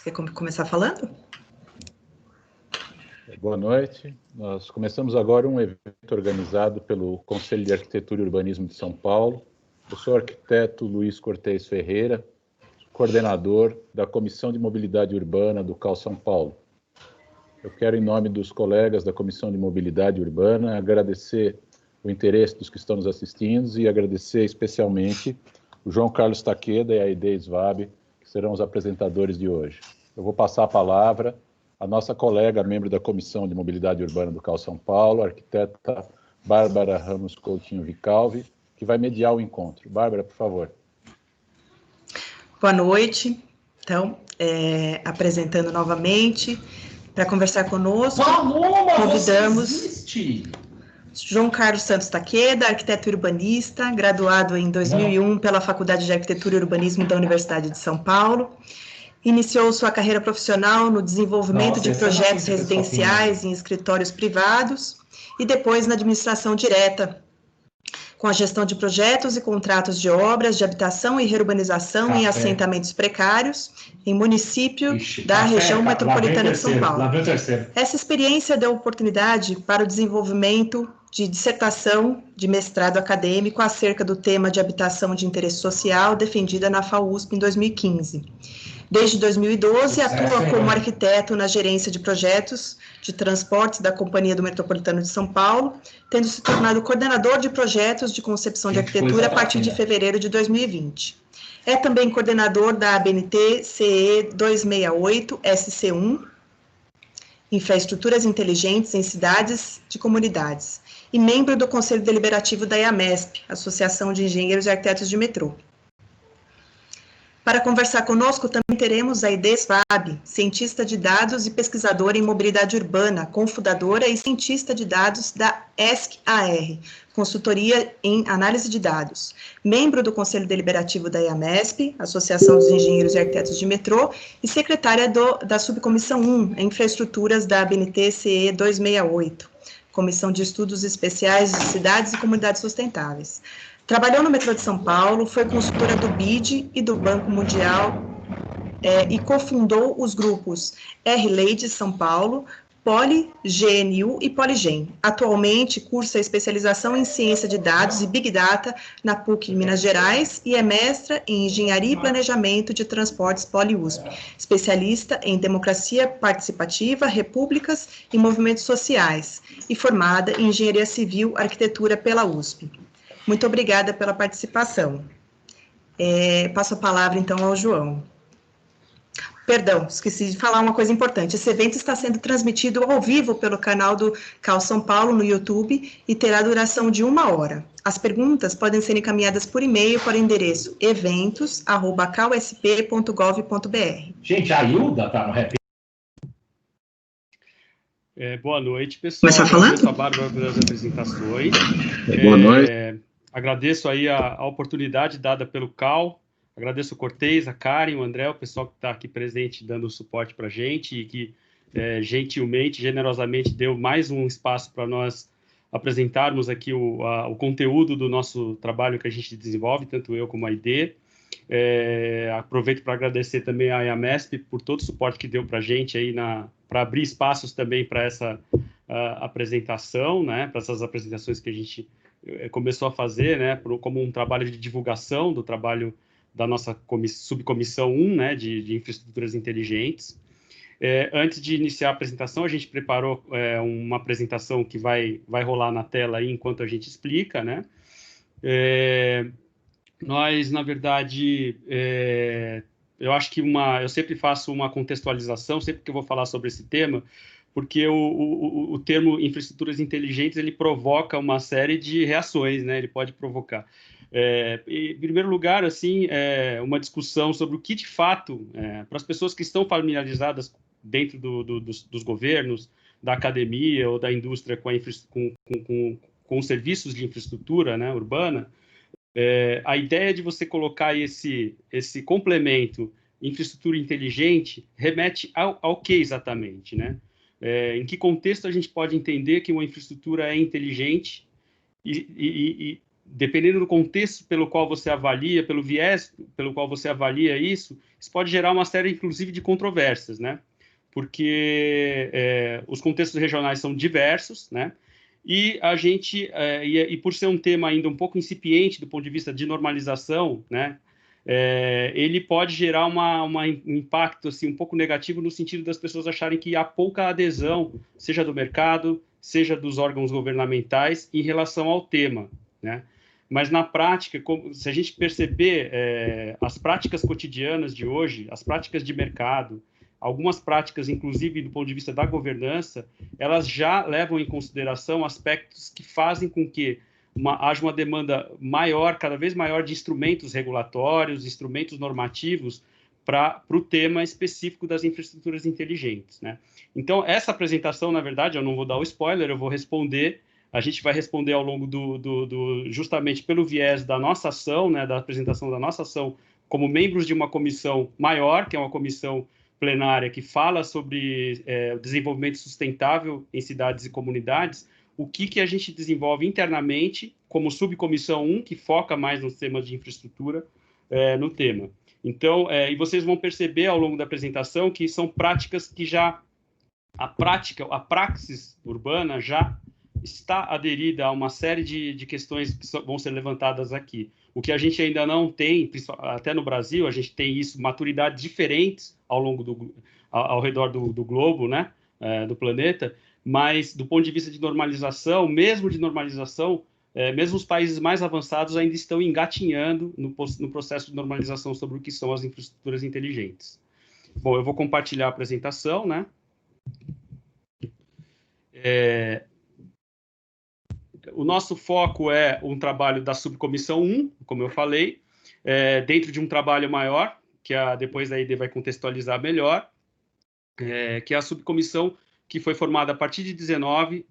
Você quer começar falando? Boa noite. Nós começamos agora um evento organizado pelo Conselho de Arquitetura e Urbanismo de São Paulo. Eu sou o arquiteto Luiz Cortez Ferreira, coordenador da Comissão de Mobilidade Urbana do CAL São Paulo. Eu quero, em nome dos colegas da Comissão de Mobilidade Urbana, agradecer o interesse dos que estão nos assistindo e agradecer especialmente o João Carlos Takeda e a Aide Svab, que serão os apresentadores de hoje. Eu vou passar a palavra à nossa colega, membro da Comissão de Mobilidade Urbana do CAL São Paulo, a arquiteta Bárbara Ramos Coutinho Vicalvi, que vai mediar o encontro. Bárbara, por favor. Boa noite. Então, apresentando novamente, para conversar conosco, convidamos João Carlos Santos Takeda, arquiteto urbanista, graduado em 2001 pela Faculdade de Arquitetura e Urbanismo da Universidade de São Paulo. Iniciou sua carreira profissional no desenvolvimento de projetos residenciais em escritórios privados e depois na administração direta, com a gestão de projetos e contratos de obras de habitação e reurbanização em assentamentos precários em município da região metropolitana de São Paulo. Essa experiência deu oportunidade para o desenvolvimento de dissertação de mestrado acadêmico acerca do tema de habitação de interesse social defendida na FAUSP em 2015. Desde 2012, atua como arquiteto na gerência de projetos de transportes da Companhia do Metropolitano de São Paulo, tendo se tornado coordenador de projetos de concepção de arquitetura a partir de fevereiro de 2020. É também coordenador da ABNT CE 268 SC1, Infraestruturas Inteligentes em Cidades de Comunidades, e membro do Conselho Deliberativo da IAMESP, Associação de Engenheiros e Arquitetos de Metrô. Para conversar conosco, também teremos a Aide Svab, cientista de dados e pesquisadora em mobilidade urbana, cofundadora e cientista de dados da ESC-AR, consultoria em análise de dados, membro do Conselho Deliberativo da IAMESP, Associação dos Engenheiros e Arquitetos de Metrô, e secretária da Subcomissão 1, Infraestruturas da ABNT CE 268, Comissão de Estudos Especiais de Cidades e Comunidades Sustentáveis. Trabalhou no metrô de São Paulo, foi consultora do BID e do Banco Mundial e cofundou os grupos R-Lade São Paulo, Poli, GNU e Poligen. Atualmente, cursa especialização em Ciência de Dados e Big Data na PUC de Minas Gerais e é mestra em Engenharia e Planejamento de Transportes Poli-USP, especialista em Democracia Participativa, Repúblicas e Movimentos Sociais e formada em Engenharia Civil Arquitetura pela USP. Muito obrigada pela participação. Passo a palavra, então, ao João. Perdão, esqueci de falar uma coisa importante. Esse evento está sendo transmitido ao vivo pelo canal do CAL São Paulo no YouTube e terá duração de 1 hora. As perguntas podem ser encaminhadas por e-mail para o endereço eventos@calsp.gov.br. Gente, a Hilda está no rap. Boa noite, pessoal. Começar falando? Agradeço a Bárbara pelas apresentações. Boa noite. Agradeço aí a oportunidade dada pelo CAL. Agradeço o Cortez, a Karen, o André, o pessoal que está aqui presente dando suporte para a gente e que gentilmente, generosamente deu mais um espaço para nós apresentarmos aqui o conteúdo do nosso trabalho que a gente desenvolve, tanto eu como a Aide. Aproveito para agradecer também a IAMESP por todo o suporte que deu para a gente aí para abrir espaços também para essa apresentação, né, para essas apresentações que a gente começou a fazer, né, como um trabalho de divulgação do trabalho da nossa subcomissão 1, né, de infraestruturas inteligentes. Antes de iniciar a apresentação, a gente preparou uma apresentação que vai rolar na tela aí enquanto a gente explica, né. Nós, na verdade, eu acho que eu sempre faço uma contextualização, sempre que eu vou falar sobre esse tema, porque o termo infraestruturas inteligentes, ele provoca uma série de reações, né? Ele pode provocar. Em primeiro lugar, assim, uma discussão sobre o que, de fato, para as pessoas que estão familiarizadas dentro dos governos, da academia ou da indústria com os serviços de infraestrutura, né, urbana, a ideia de você colocar esse complemento infraestrutura inteligente remete ao que exatamente, né? Em que contexto a gente pode entender que uma infraestrutura é inteligente e dependendo do contexto pelo qual você avalia, pelo viés pelo qual você avalia isso pode gerar uma série, inclusive, de controvérsias, né? Porque os contextos regionais são diversos, né? E a gente, e por ser um tema ainda um pouco incipiente do ponto de vista de normalização, né? Ele pode gerar um impacto assim, um pouco negativo no sentido das pessoas acharem que há pouca adesão, seja do mercado, seja dos órgãos governamentais, em relação ao tema, né? Mas, na prática, se a gente perceber as práticas cotidianas de hoje, as práticas de mercado, algumas práticas, inclusive, do ponto de vista da governança, elas já levam em consideração aspectos que fazem com que haja uma demanda maior, cada vez maior, de instrumentos regulatórios, instrumentos normativos para o tema específico das infraestruturas inteligentes, né? Então, essa apresentação, na verdade, eu não vou dar o spoiler, eu vou responder, a gente vai responder ao longo justamente pelo viés da nossa ação, né, da apresentação da nossa ação, como membros de uma comissão maior, que é uma comissão plenária que fala sobre o desenvolvimento sustentável em cidades e comunidades, o que a gente desenvolve internamente como subcomissão 1, que foca mais nos temas de infraestrutura, no tema. Então, e vocês vão perceber ao longo da apresentação que são práticas que a praxis urbana já está aderida a uma série de questões que vão ser levantadas aqui. O que a gente ainda não tem, até no Brasil, a gente tem isso, maturidades diferentes ao redor do globo, né, do planeta, mas do ponto de vista de normalização, mesmo os países mais avançados ainda estão engatinhando no processo de normalização sobre o que são as infraestruturas inteligentes. Bom, eu vou compartilhar a apresentação, né? O nosso foco é um trabalho da subcomissão 1, como eu falei, dentro de um trabalho maior, que depois a ID vai contextualizar melhor, que é a subcomissão que foi formada a partir de 2019,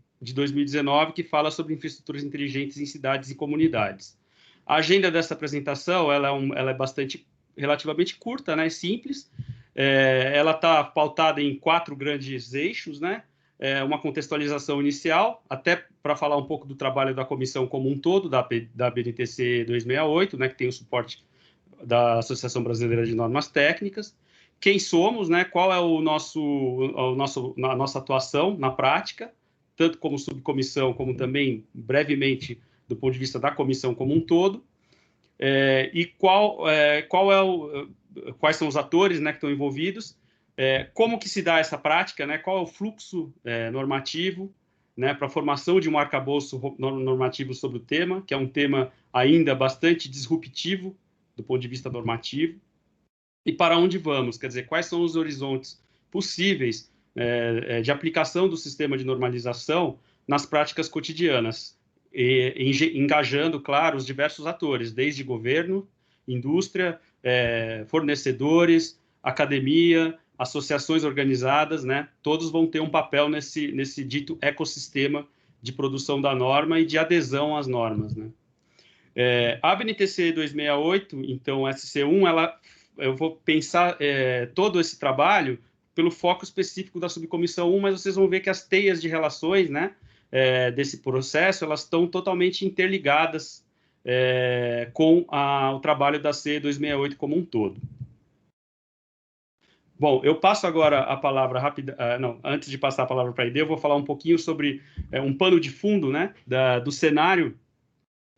que fala sobre infraestruturas inteligentes em cidades e comunidades. A agenda dessa apresentação ela é relativamente curta, né, simples. Ela está pautada em 4 grandes eixos, né? Uma contextualização inicial, até para falar um pouco do trabalho da comissão como um todo, da BNTC 268, né, que tem o suporte da Associação Brasileira de Normas Técnicas. Quem somos, né, qual é a nossa atuação na prática, tanto como subcomissão, como também, brevemente, do ponto de vista da comissão como um todo, e quais são os atores, né, que estão envolvidos, como que se dá essa prática, né, qual é o fluxo normativo, né, para a formação de um arcabouço normativo sobre o tema, que é um tema ainda bastante disruptivo do ponto de vista normativo, e para onde vamos, quer dizer, quais são os horizontes possíveis de aplicação do sistema de normalização nas práticas cotidianas, engajando, claro, os diversos atores, desde governo, indústria, fornecedores, academia, associações organizadas, né? Todos vão ter um papel nesse dito ecossistema de produção da norma e de adesão às normas, né? A BNTC 268, então, SC1, eu vou pensar todo esse trabalho pelo foco específico da subcomissão 1, mas vocês vão ver que as teias de relações, né, desse processo, elas estão totalmente interligadas com o trabalho da C268 como um todo. Bom, eu passo agora a palavra antes de passar a palavra para a ID, eu vou falar um pouquinho sobre um pano de fundo, né, do cenário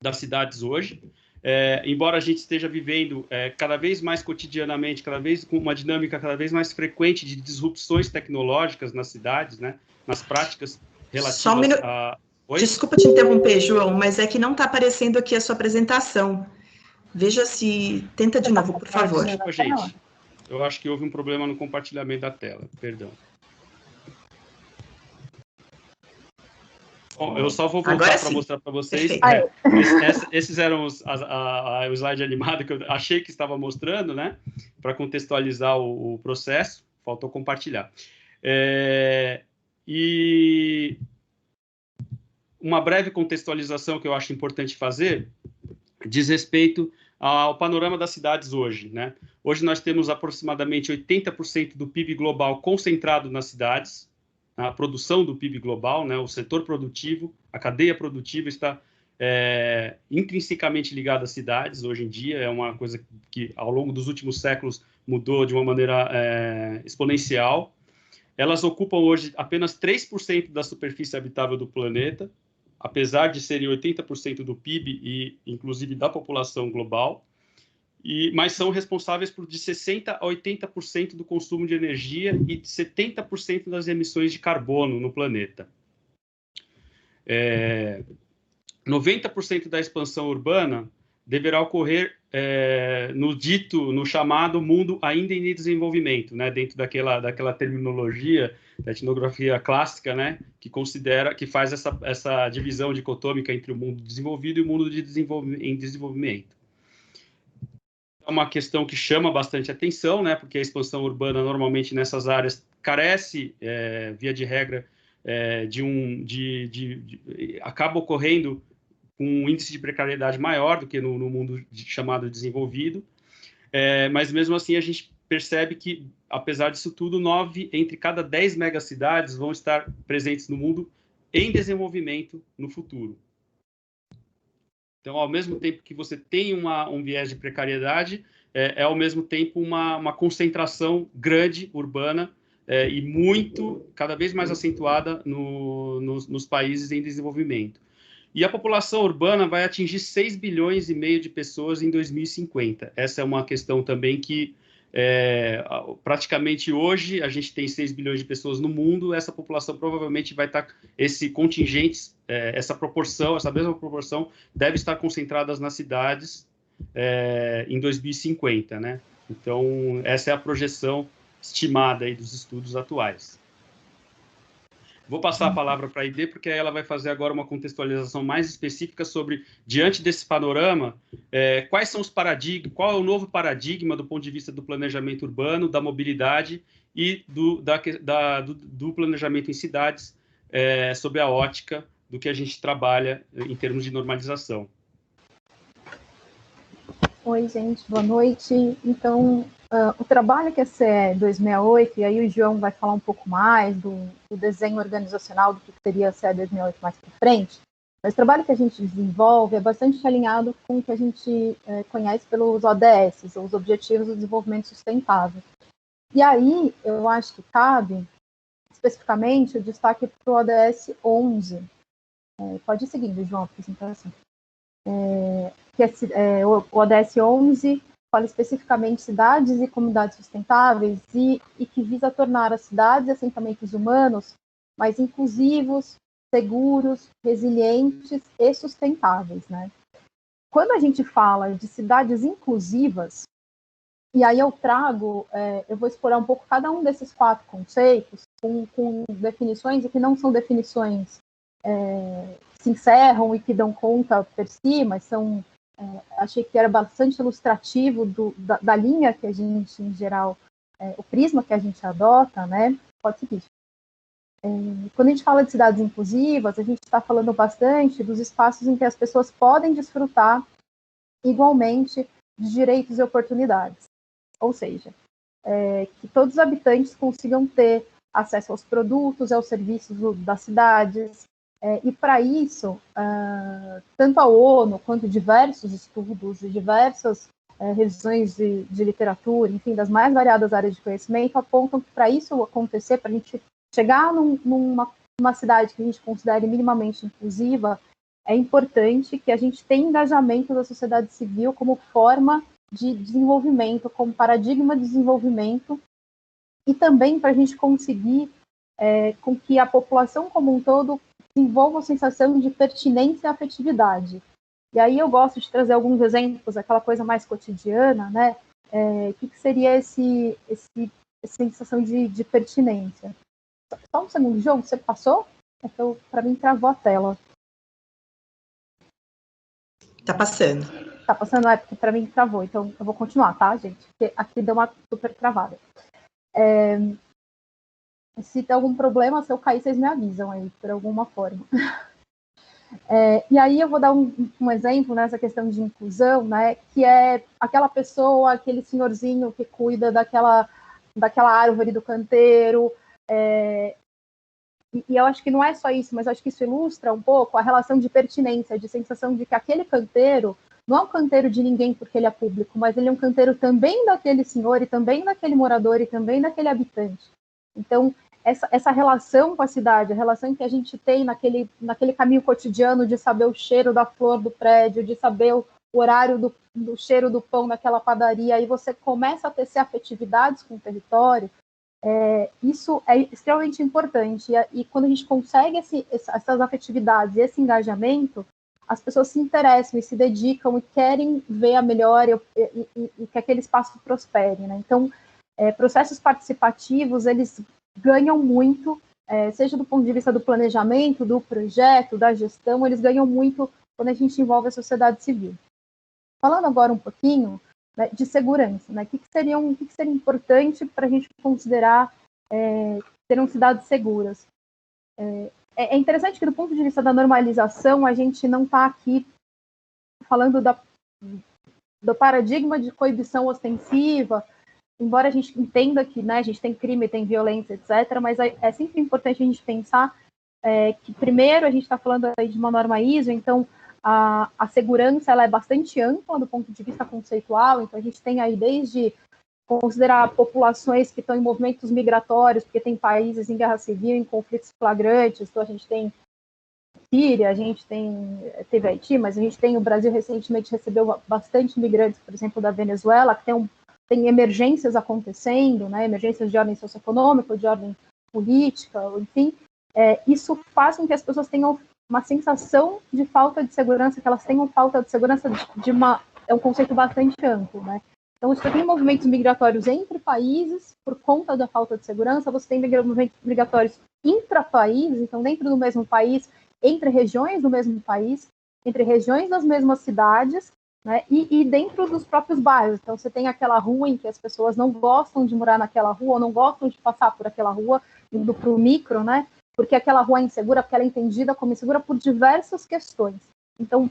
das cidades hoje. Embora a gente esteja vivendo cada vez mais cotidianamente, cada vez com uma dinâmica cada vez mais frequente de disrupções tecnológicas nas cidades, né, nas práticas relativas a... Oi? Desculpa te interromper, João, mas é que não está aparecendo aqui a sua apresentação. Veja se... Tenta de novo, por favor. Desculpa, gente. Eu acho que houve um problema no compartilhamento da tela. Perdão. Bom, eu só vou voltar para mostrar para vocês. Esses eram o slide animado que eu achei que estava mostrando, né? Para contextualizar o processo. Faltou compartilhar. E uma breve contextualização que eu acho importante fazer diz respeito ao panorama das cidades hoje, né? Hoje nós temos aproximadamente 80% do PIB global concentrado nas cidades, a produção do PIB global, né? O setor produtivo, a cadeia produtiva está intrinsecamente ligada às cidades, hoje em dia, é uma coisa que ao longo dos últimos séculos mudou de uma maneira exponencial. Elas ocupam hoje apenas 3% da superfície habitável do planeta, apesar de serem 80% do PIB e, inclusive, da população global, mas são responsáveis por de 60% a 80% do consumo de energia e de 70% das emissões de carbono no planeta. 90% da expansão urbana deverá ocorrer no chamado mundo ainda em desenvolvimento, né, dentro daquela terminologia da etnografia clássica, né, que faz essa divisão dicotômica entre o mundo desenvolvido e o mundo em desenvolvimento. É uma questão que chama bastante atenção, né, porque a expansão urbana normalmente nessas áreas carece, via de regra, acaba ocorrendo com um índice de precariedade maior do que no mundo chamado desenvolvido, mas mesmo assim a gente percebe que, apesar disso tudo, 9 entre cada 10 megacidades vão estar presentes no mundo em desenvolvimento no futuro. Então, ao mesmo tempo que você tem um viés de precariedade, ao mesmo tempo uma concentração grande urbana e cada vez mais acentuada nos países em desenvolvimento. E a população urbana vai atingir 6 bilhões e meio de pessoas em 2050. Essa é uma questão também que, praticamente hoje, a gente tem 6 bilhões de pessoas no mundo, essa população provavelmente vai estar, esse contingente, essa mesma proporção, deve estar concentradas nas cidades em 2050, né? Então, essa é a projeção estimada aí dos estudos atuais. Vou passar a palavra para a Aide, porque ela vai fazer agora uma contextualização mais específica sobre, diante desse panorama, quais são os paradigmas, qual é o novo paradigma do ponto de vista do planejamento urbano, da mobilidade e do planejamento em cidades, sob a ótica do que a gente trabalha em termos de normalização. Oi, gente, boa noite. Então, o trabalho que é CE 268, e aí o João vai falar um pouco mais do desenho organizacional do que seria a CE 268 mais para frente, mas o trabalho que a gente desenvolve é bastante alinhado com o que a gente conhece pelos ODS, os Objetivos do Desenvolvimento Sustentável. E aí, eu acho que cabe, especificamente, o destaque para o ODS 11. Pode ir seguindo, João, a apresentação. O ODS 11 fala especificamente cidades e comunidades sustentáveis e que visa tornar as cidades e assentamentos humanos mais inclusivos, seguros, resilientes e sustentáveis, né? Quando a gente fala de cidades inclusivas, e aí eu vou explorar um pouco cada um desses 4 conceitos com definições e que não são definições que se encerram e que dão conta per si, mas são achei que era bastante ilustrativo da linha que a gente, em geral, o prisma que a gente adota, né? Pode seguir. Quando a gente fala de cidades inclusivas, a gente está falando bastante dos espaços em que as pessoas podem desfrutar igualmente de direitos e oportunidades. Ou seja, que todos os habitantes consigam ter acesso aos produtos e aos serviços das cidades. E para isso, tanto a ONU quanto diversos estudos e diversas revisões de literatura, enfim, das mais variadas áreas de conhecimento, apontam que para isso acontecer, para a gente chegar numa cidade que a gente considere minimamente inclusiva, é importante que a gente tenha engajamento da sociedade civil como forma de desenvolvimento, como paradigma de desenvolvimento, e também para a gente conseguir com que a população como um todo desenvolva a sensação de pertinência e afetividade. E aí eu gosto de trazer alguns exemplos, aquela coisa mais cotidiana, né? O que seria essa sensação de pertinência? Só um segundo, João, você passou? Então, para mim, travou a tela. Tá passando. Tá passando, porque para mim travou. Então, eu vou continuar, tá, gente? Porque aqui deu uma super travada. Se tem algum problema, se eu cair, vocês me avisam aí, por alguma forma. E aí eu vou dar um exemplo nessa questão de inclusão, né, que é aquela pessoa, aquele senhorzinho que cuida daquela árvore do canteiro, e eu acho que não é só isso, mas acho que isso ilustra um pouco a relação de pertinência, de sensação de que aquele canteiro não é um canteiro de ninguém porque ele é público, mas ele é um canteiro também daquele senhor, e também daquele morador, e também daquele habitante. Então, essa relação com a cidade, a relação que a gente tem naquele caminho cotidiano de saber o cheiro da flor do prédio, de saber o horário do cheiro do pão naquela padaria, aí você começa a tecer afetividades com o território, isso é extremamente importante. E quando a gente consegue essas afetividades e esse engajamento, as pessoas se interessam e se dedicam e querem ver a melhora e que aquele espaço prospere, né? Então, processos participativos, eles ganham muito, seja do ponto de vista do planejamento, do projeto, da gestão, eles ganham muito quando a gente envolve a sociedade civil. Falando agora um pouquinho, né, de segurança, né? O que seria importante para a gente considerar terem cidades seguras? É interessante que, do ponto de vista da normalização, a gente não está aqui falando do paradigma de coibição ostensiva, embora a gente entenda que, né, a gente tem crime, tem violência, etc., mas é sempre importante a gente pensar que, primeiro, a gente está falando aí de uma norma ISO, então a segurança ela é bastante ampla do ponto de vista conceitual, então a gente tem aí desde considerar populações que estão em movimentos migratórios, porque tem países em guerra civil, em conflitos flagrantes, então a gente tem Síria, a gente teve Haiti, mas a gente tem o Brasil recentemente recebeu bastante imigrantes, por exemplo, da Venezuela, que tem emergências acontecendo, né, emergências de ordem socioeconômica, de ordem política, enfim, isso faz com que as pessoas tenham uma sensação de falta de segurança, que elas tenham falta de segurança é um conceito bastante amplo, né? Então, você tem movimentos migratórios entre países por conta da falta de segurança, você tem movimentos migratórios intra-países, então dentro do mesmo país, entre regiões do mesmo país, entre regiões das mesmas cidades, né, e dentro dos próprios bairros. Então, você tem aquela rua em que as pessoas não gostam de morar naquela rua, ou não gostam de passar por aquela rua, indo para o micro, né, porque aquela rua é insegura, porque ela é entendida como insegura por diversas questões. Então,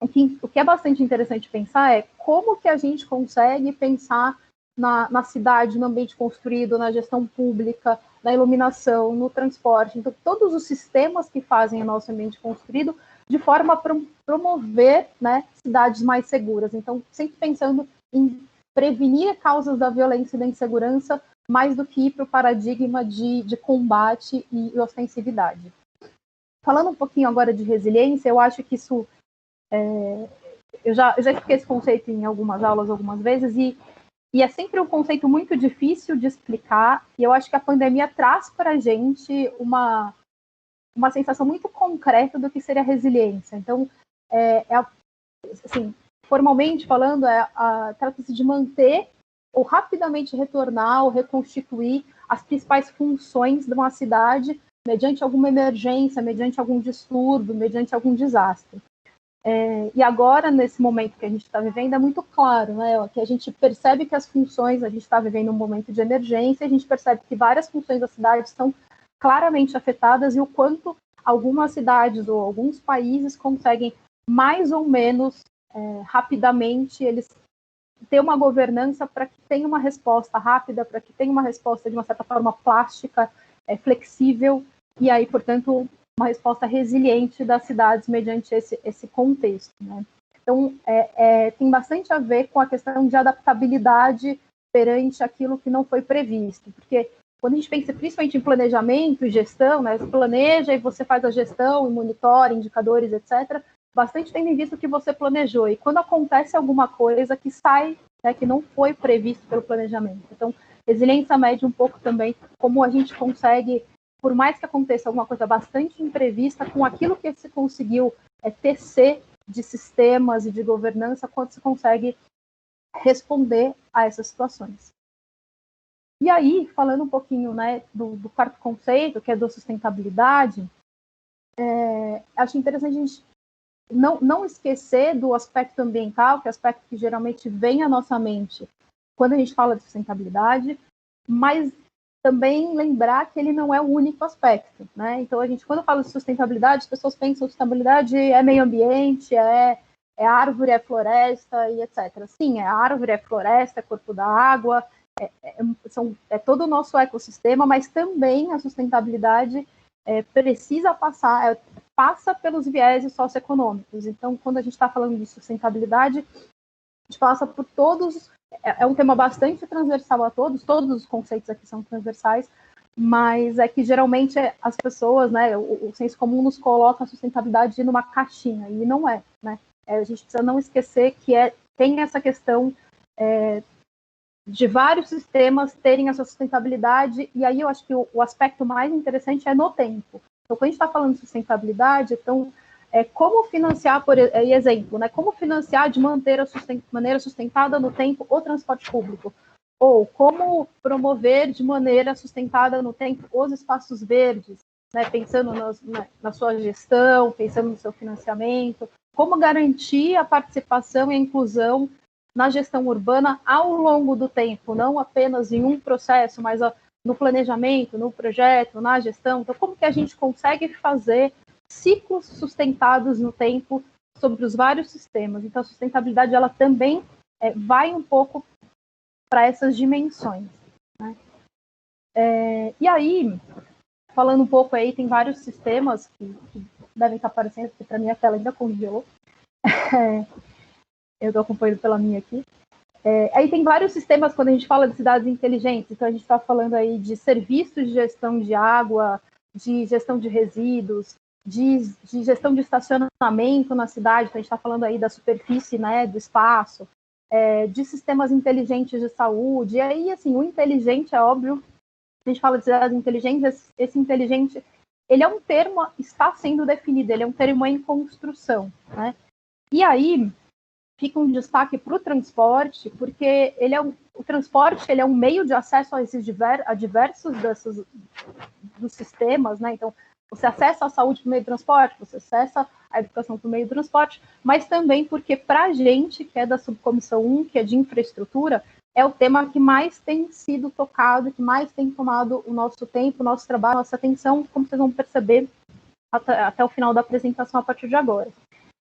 o que é bastante interessante pensar é como que a gente consegue pensar na cidade, no ambiente construído, na gestão pública, na iluminação, no transporte, então todos os sistemas que fazem o nosso ambiente construído de forma a promover, né, cidades mais seguras. Então, sempre pensando em prevenir causas da violência e da insegurança, mais do que ir para o paradigma de combate e ostensividade. Falando um pouquinho agora de resiliência, eu acho que isso eu já expliquei esse conceito em algumas aulas, algumas vezes, e é sempre um conceito muito difícil de explicar, e eu acho que a pandemia traz para a gente uma sensação muito concreta do que seria resiliência. Então, assim, formalmente falando, trata-se de manter ou rapidamente retornar ou reconstituir as principais funções de uma cidade mediante alguma emergência, mediante algum distúrbio, mediante algum desastre. E agora, nesse momento que a gente está vivendo, é muito claro, né, que a gente percebe que as funções, a gente está vivendo um momento de emergência, a gente percebe que várias funções da cidade estão claramente afetadas e o quanto algumas cidades ou alguns países conseguem mais ou menos rapidamente eles ter uma governança para que tenha uma resposta rápida, para que tenha uma resposta de uma certa forma plástica, flexível, e aí, portanto, uma resposta resiliente das cidades mediante esse contexto, né? Então, tem bastante a ver com a questão de adaptabilidade perante aquilo que não foi previsto, porque quando a gente pensa principalmente em planejamento e gestão, né, você planeja e você faz a gestão, e monitora, indicadores, etc., bastante tendo em vista o que você planejou, e quando acontece alguma coisa que sai, né, que não foi previsto pelo planejamento. Então, resiliência mede um pouco também como a gente consegue, por mais que aconteça alguma coisa bastante imprevista, com aquilo que se conseguiu tecer de sistemas e de governança, quando se consegue responder a essas situações. E aí, falando um pouquinho, né, do quarto conceito, que é da sustentabilidade, acho interessante a gente não esquecer do aspecto ambiental, que é o aspecto que geralmente vem à nossa mente quando a gente fala de sustentabilidade, mas também lembrar que ele não é o único aspecto, né? Então, quando fala de sustentabilidade, as pessoas pensam que sustentabilidade é meio ambiente, é árvore, é floresta e etc. Sim, é árvore, é floresta, é corpo da água, é todo o nosso ecossistema, mas também a sustentabilidade passa pelos vieses socioeconômicos. Então, quando a gente está falando de sustentabilidade, a gente passa por todos, é um tema bastante transversal a todos os conceitos aqui são transversais, mas é que geralmente as pessoas, né, o senso comum nos coloca a sustentabilidade numa caixinha, e não é, né? A gente precisa não esquecer que tem essa questão de vários sistemas terem a sua sustentabilidade, e aí eu acho que o aspecto mais interessante é no tempo. Então, quando a gente está falando de sustentabilidade, então, como financiar, por exemplo, né, como financiar de maneira sustentada no tempo o transporte público, ou como promover de maneira sustentada no tempo os espaços verdes, né, pensando na sua gestão, pensando no seu financiamento, como garantir a participação e a inclusão na gestão urbana ao longo do tempo, não apenas em um processo, mas no planejamento, no projeto, na gestão. Então, como que a gente consegue fazer ciclos sustentados no tempo sobre os vários sistemas? Então, a sustentabilidade, ela também vai um pouco para essas dimensões, né? E aí, falando um pouco aí, tem vários sistemas que devem estar aparecendo, porque para mim a tela ainda congelou. Eu estou acompanhando pela minha aqui. Aí tem vários sistemas quando a gente fala de cidades inteligentes. Então, a gente está falando aí de serviços de gestão de água, de gestão de resíduos, de gestão de estacionamento na cidade. Então, a gente está falando aí da superfície, né, do espaço, de sistemas inteligentes de saúde. E aí, assim, o inteligente, é óbvio, a gente fala de cidades inteligentes, esse inteligente, ele é um termo, está sendo definido, ele é um termo em construção, né? E aí, fica um destaque para o transporte, porque o transporte ele é um meio de acesso a diversos dos sistemas, né? Então, você acessa a saúde por meio do transporte, você acessa a educação por meio do transporte, mas também porque para a gente, que é da subcomissão 1, que é de infraestrutura, é o tema que mais tem sido tocado, que mais tem tomado o nosso tempo, o nosso trabalho, a nossa atenção, como vocês vão perceber até o final da apresentação a partir de agora.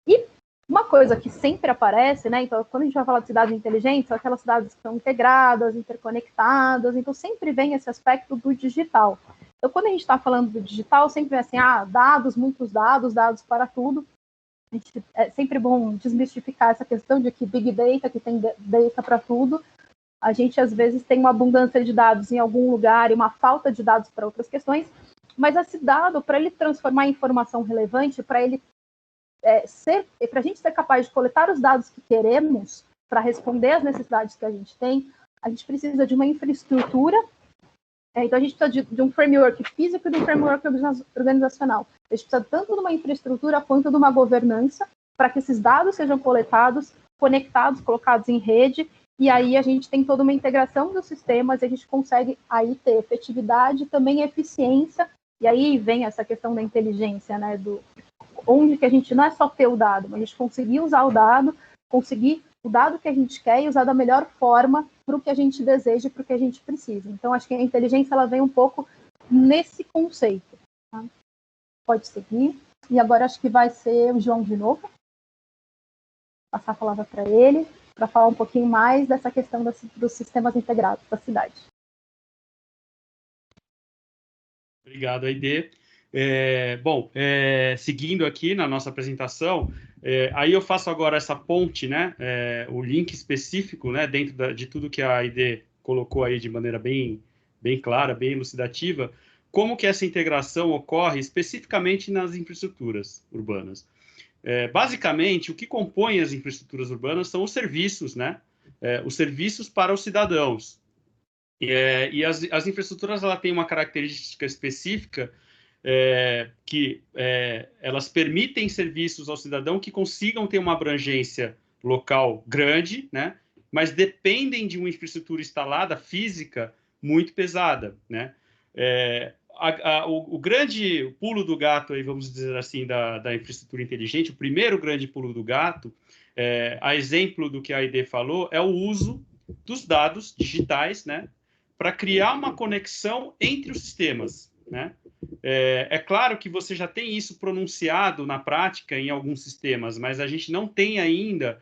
E uma coisa que sempre aparece, né? Então, quando a gente vai falar de cidades inteligentes, são aquelas cidades que são integradas, interconectadas, então sempre vem esse aspecto do digital. Então, quando a gente está falando do digital, sempre vem assim, dados, muitos dados para tudo. É sempre bom desmistificar essa questão de que Big Data, que tem data para tudo. A gente, às vezes, tem uma abundância de dados em algum lugar e uma falta de dados para outras questões, mas esse dado, para ele transformar em informação relevante, para ele para a gente ser capaz de coletar os dados que queremos para responder às necessidades que a gente tem, a gente precisa de uma infraestrutura. Então, a gente precisa de um framework físico e de um framework organizacional. A gente precisa tanto de uma infraestrutura quanto de uma governança para que esses dados sejam coletados, conectados, colocados em rede, e aí a gente tem toda uma integração dos sistemas e a gente consegue aí ter efetividade e também eficiência, e aí vem essa questão da inteligência, né, onde que a gente não é só ter o dado, mas a gente conseguir usar o dado, conseguir o dado que a gente quer e usar da melhor forma para o que a gente deseja e para o que a gente precisa. Então, acho que a inteligência ela vem um pouco nesse conceito. Tá? Pode seguir. E agora acho que vai ser o João de novo. Vou passar a palavra para ele, para falar um pouquinho mais dessa questão dos sistemas integrados da cidade. Obrigado, Aide. Seguindo aqui na nossa apresentação, aí eu faço agora essa ponte, né, o link específico, né, dentro de tudo que a Aide colocou aí de maneira bem clara, bem elucidativa, como que essa integração ocorre especificamente nas infraestruturas urbanas. Basicamente, o que compõe as infraestruturas urbanas são os serviços, né, os serviços para os cidadãos. E as infraestruturas ela têm uma característica específica que elas permitem serviços ao cidadão que consigam ter uma abrangência local grande, né? Mas dependem de uma infraestrutura instalada física muito pesada, né? O grande pulo do gato, aí, vamos dizer assim, da infraestrutura inteligente, o primeiro grande pulo do gato, a exemplo do que a Aide falou, é o uso dos dados digitais, né? Para criar uma conexão entre os sistemas, né? É claro que você já tem isso pronunciado na prática em alguns sistemas, mas a gente não tem ainda,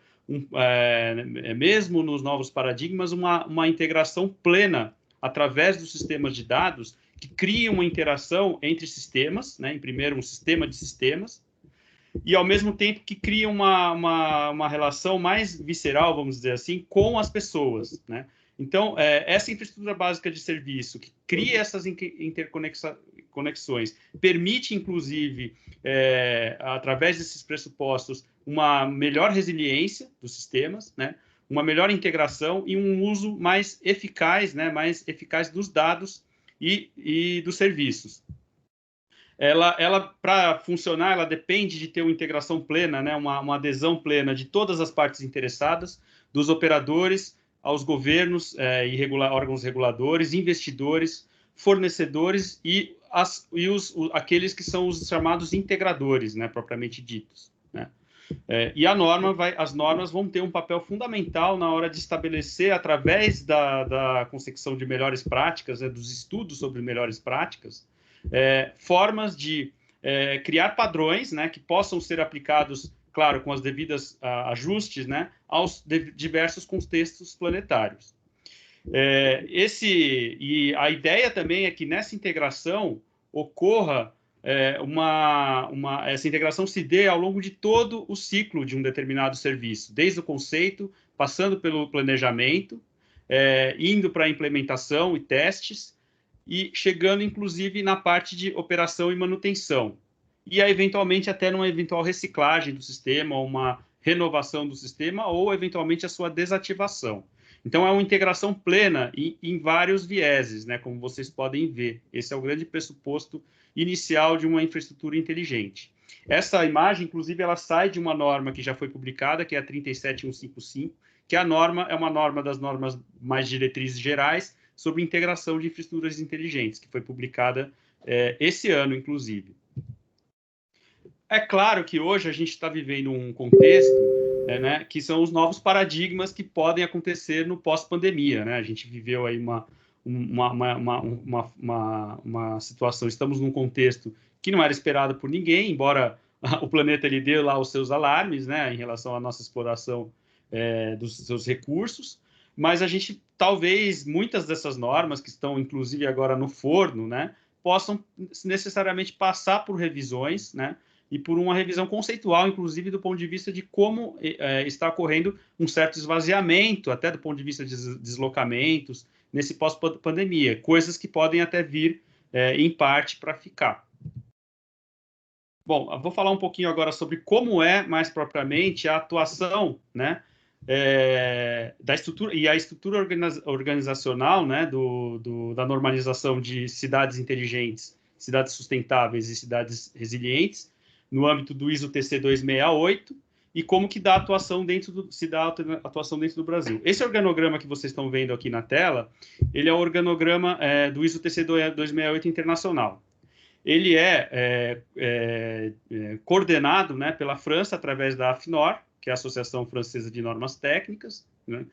mesmo nos novos paradigmas, uma integração plena através dos sistemas de dados, que criam uma interação entre sistemas, né? Em primeiro, um sistema de sistemas, e, ao mesmo tempo, que cria uma relação mais visceral, vamos dizer assim, com as pessoas, né? Então, essa infraestrutura básica de serviço, que cria essas interconexões, permite, inclusive, através desses pressupostos, uma melhor resiliência dos sistemas, né? Uma melhor integração e um uso mais eficaz, né? Mais eficaz dos dados e dos serviços. Ela para funcionar, ela depende de ter uma integração plena, né? Uma adesão plena de todas as partes interessadas, dos operadores aos governos e órgãos reguladores, investidores, fornecedores e aqueles que são os chamados integradores, né, propriamente ditos, né? E as normas vão ter um papel fundamental na hora de estabelecer, através da consecução de melhores práticas, né, dos estudos sobre melhores práticas, formas de criar padrões, né, que possam ser aplicados, claro, com as devidas ajustes, né, aos diversos contextos planetários. E a ideia também é que nessa integração ocorra essa integração se dê ao longo de todo o ciclo de um determinado serviço, desde o conceito, passando pelo planejamento, indo para a implementação e testes, e chegando, inclusive, na parte de operação e manutenção. E, eventualmente, até numa eventual reciclagem do sistema, ou uma renovação do sistema, ou, eventualmente, a sua desativação. Então, é uma integração plena em vários vieses, né, como vocês podem ver. Esse é o grande pressuposto inicial de uma infraestrutura inteligente. Essa imagem, inclusive, ela sai de uma norma que já foi publicada, que é a 37155, que é uma norma das normas mais diretrizes gerais sobre integração de infraestruturas inteligentes, que foi publicada esse ano, inclusive. É claro que hoje a gente está vivendo um contexto, né, que são os novos paradigmas que podem acontecer no pós-pandemia, né? A gente viveu aí uma situação, estamos num contexto que não era esperado por ninguém, embora o planeta ele dê lá os seus alarmes, né, em relação à nossa exploração dos seus recursos, mas a gente, talvez, muitas dessas normas que estão, inclusive, agora no forno, né, possam necessariamente passar por revisões, né, e por uma revisão conceitual, inclusive, do ponto de vista de como está ocorrendo um certo esvaziamento, até do ponto de vista de deslocamentos, nesse pós-pandemia, coisas que podem até vir, em parte, para ficar. Bom, eu vou falar um pouquinho agora sobre como é, mais propriamente, a atuação, né, da estrutura e a estrutura organizacional, né, da normalização de cidades inteligentes, cidades sustentáveis e cidades resilientes, no âmbito do ISO TC 268, e como que dá atuação se dá atuação dentro do Brasil. Esse organograma que vocês estão vendo aqui na tela, ele é o organograma do ISO TC 268 internacional. Ele é coordenado, né, pela França, através da AFNOR, que é a Associação Francesa de Normas Técnicas, né?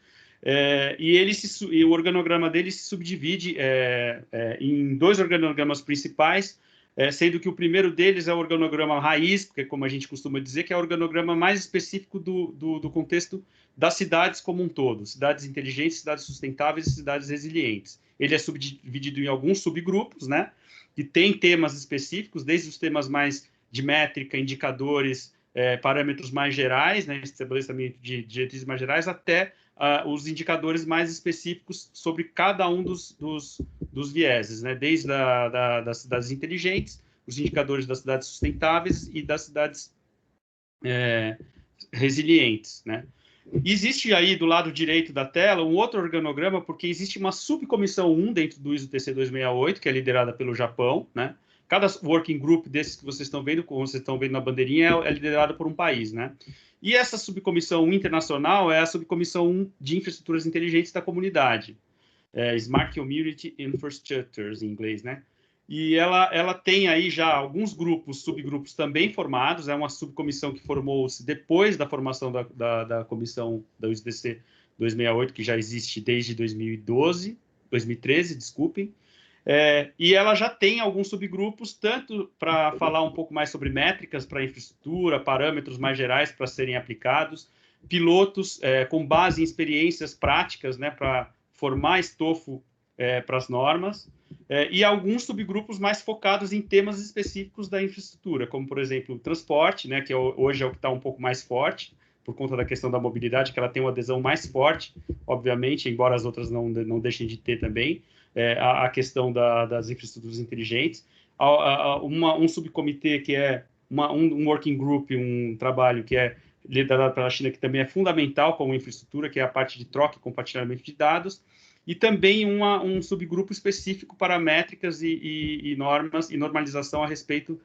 E o organograma dele se subdivide em dois organogramas principais, sendo que o primeiro deles é o organograma raiz, porque, como a gente costuma dizer, que é o organograma mais específico do contexto das cidades como um todo, cidades inteligentes, cidades sustentáveis e cidades resilientes. Ele é subdividido em alguns subgrupos, né, que tem temas específicos, desde os temas mais de métrica, indicadores, parâmetros mais gerais, né, estabelecimento de diretrizes mais gerais, até os indicadores mais específicos sobre cada um dos vieses, né, desde das cidades inteligentes, os indicadores das cidades sustentáveis e das cidades resilientes, né. E existe aí, do lado direito da tela, um outro organograma, porque existe uma subcomissão 1 dentro do ISO TC 268, que é liderada pelo Japão, né. Cada working group desses que vocês estão vendo, como vocês estão vendo na bandeirinha, é liderado por um país, né? E essa subcomissão internacional é a subcomissão 1 de infraestruturas inteligentes da comunidade, Smart Community Infrastructures, em inglês, né? E ela tem aí já alguns subgrupos também formados, é uma subcomissão que formou-se depois da formação da comissão da USDC 268, que já existe desde 2013, desculpem. E ela já tem alguns subgrupos, tanto para falar um pouco mais sobre métricas para infraestrutura, parâmetros mais gerais para serem aplicados, pilotos com base em experiências práticas, né, para formar estofo para as normas, e alguns subgrupos mais focados em temas específicos da infraestrutura, como, por exemplo, o transporte, né, que hoje é o que está um pouco mais forte, por conta da questão da mobilidade, que ela tem uma adesão mais forte, obviamente, embora as outras não deixem de ter também, a questão das infraestruturas inteligentes. Um subcomitê que é um working group, um trabalho que é liderado pela China, que também é fundamental como infraestrutura, que é a parte de troca e compartilhamento de dados, e também um subgrupo específico para métricas e normas e normalização a respeito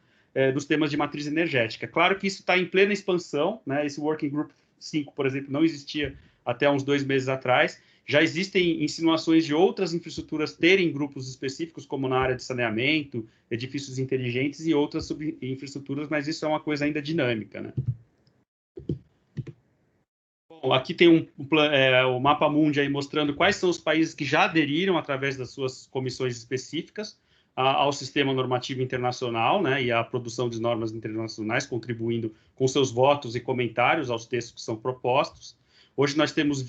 dos temas de matriz energética. Claro que isso está em plena expansão, né? Esse Working Group 5, por exemplo, não existia até uns 2 meses atrás. Já existem insinuações de outras infraestruturas terem grupos específicos, como na área de saneamento, edifícios inteligentes e outras infraestruturas, mas isso é uma coisa ainda dinâmica, né? Aqui tem o mapa mundi aí mostrando quais são os países que já aderiram através das suas comissões específicas ao sistema normativo internacional, né, e à produção de normas internacionais, contribuindo com seus votos e comentários aos textos que são propostos. Hoje nós temos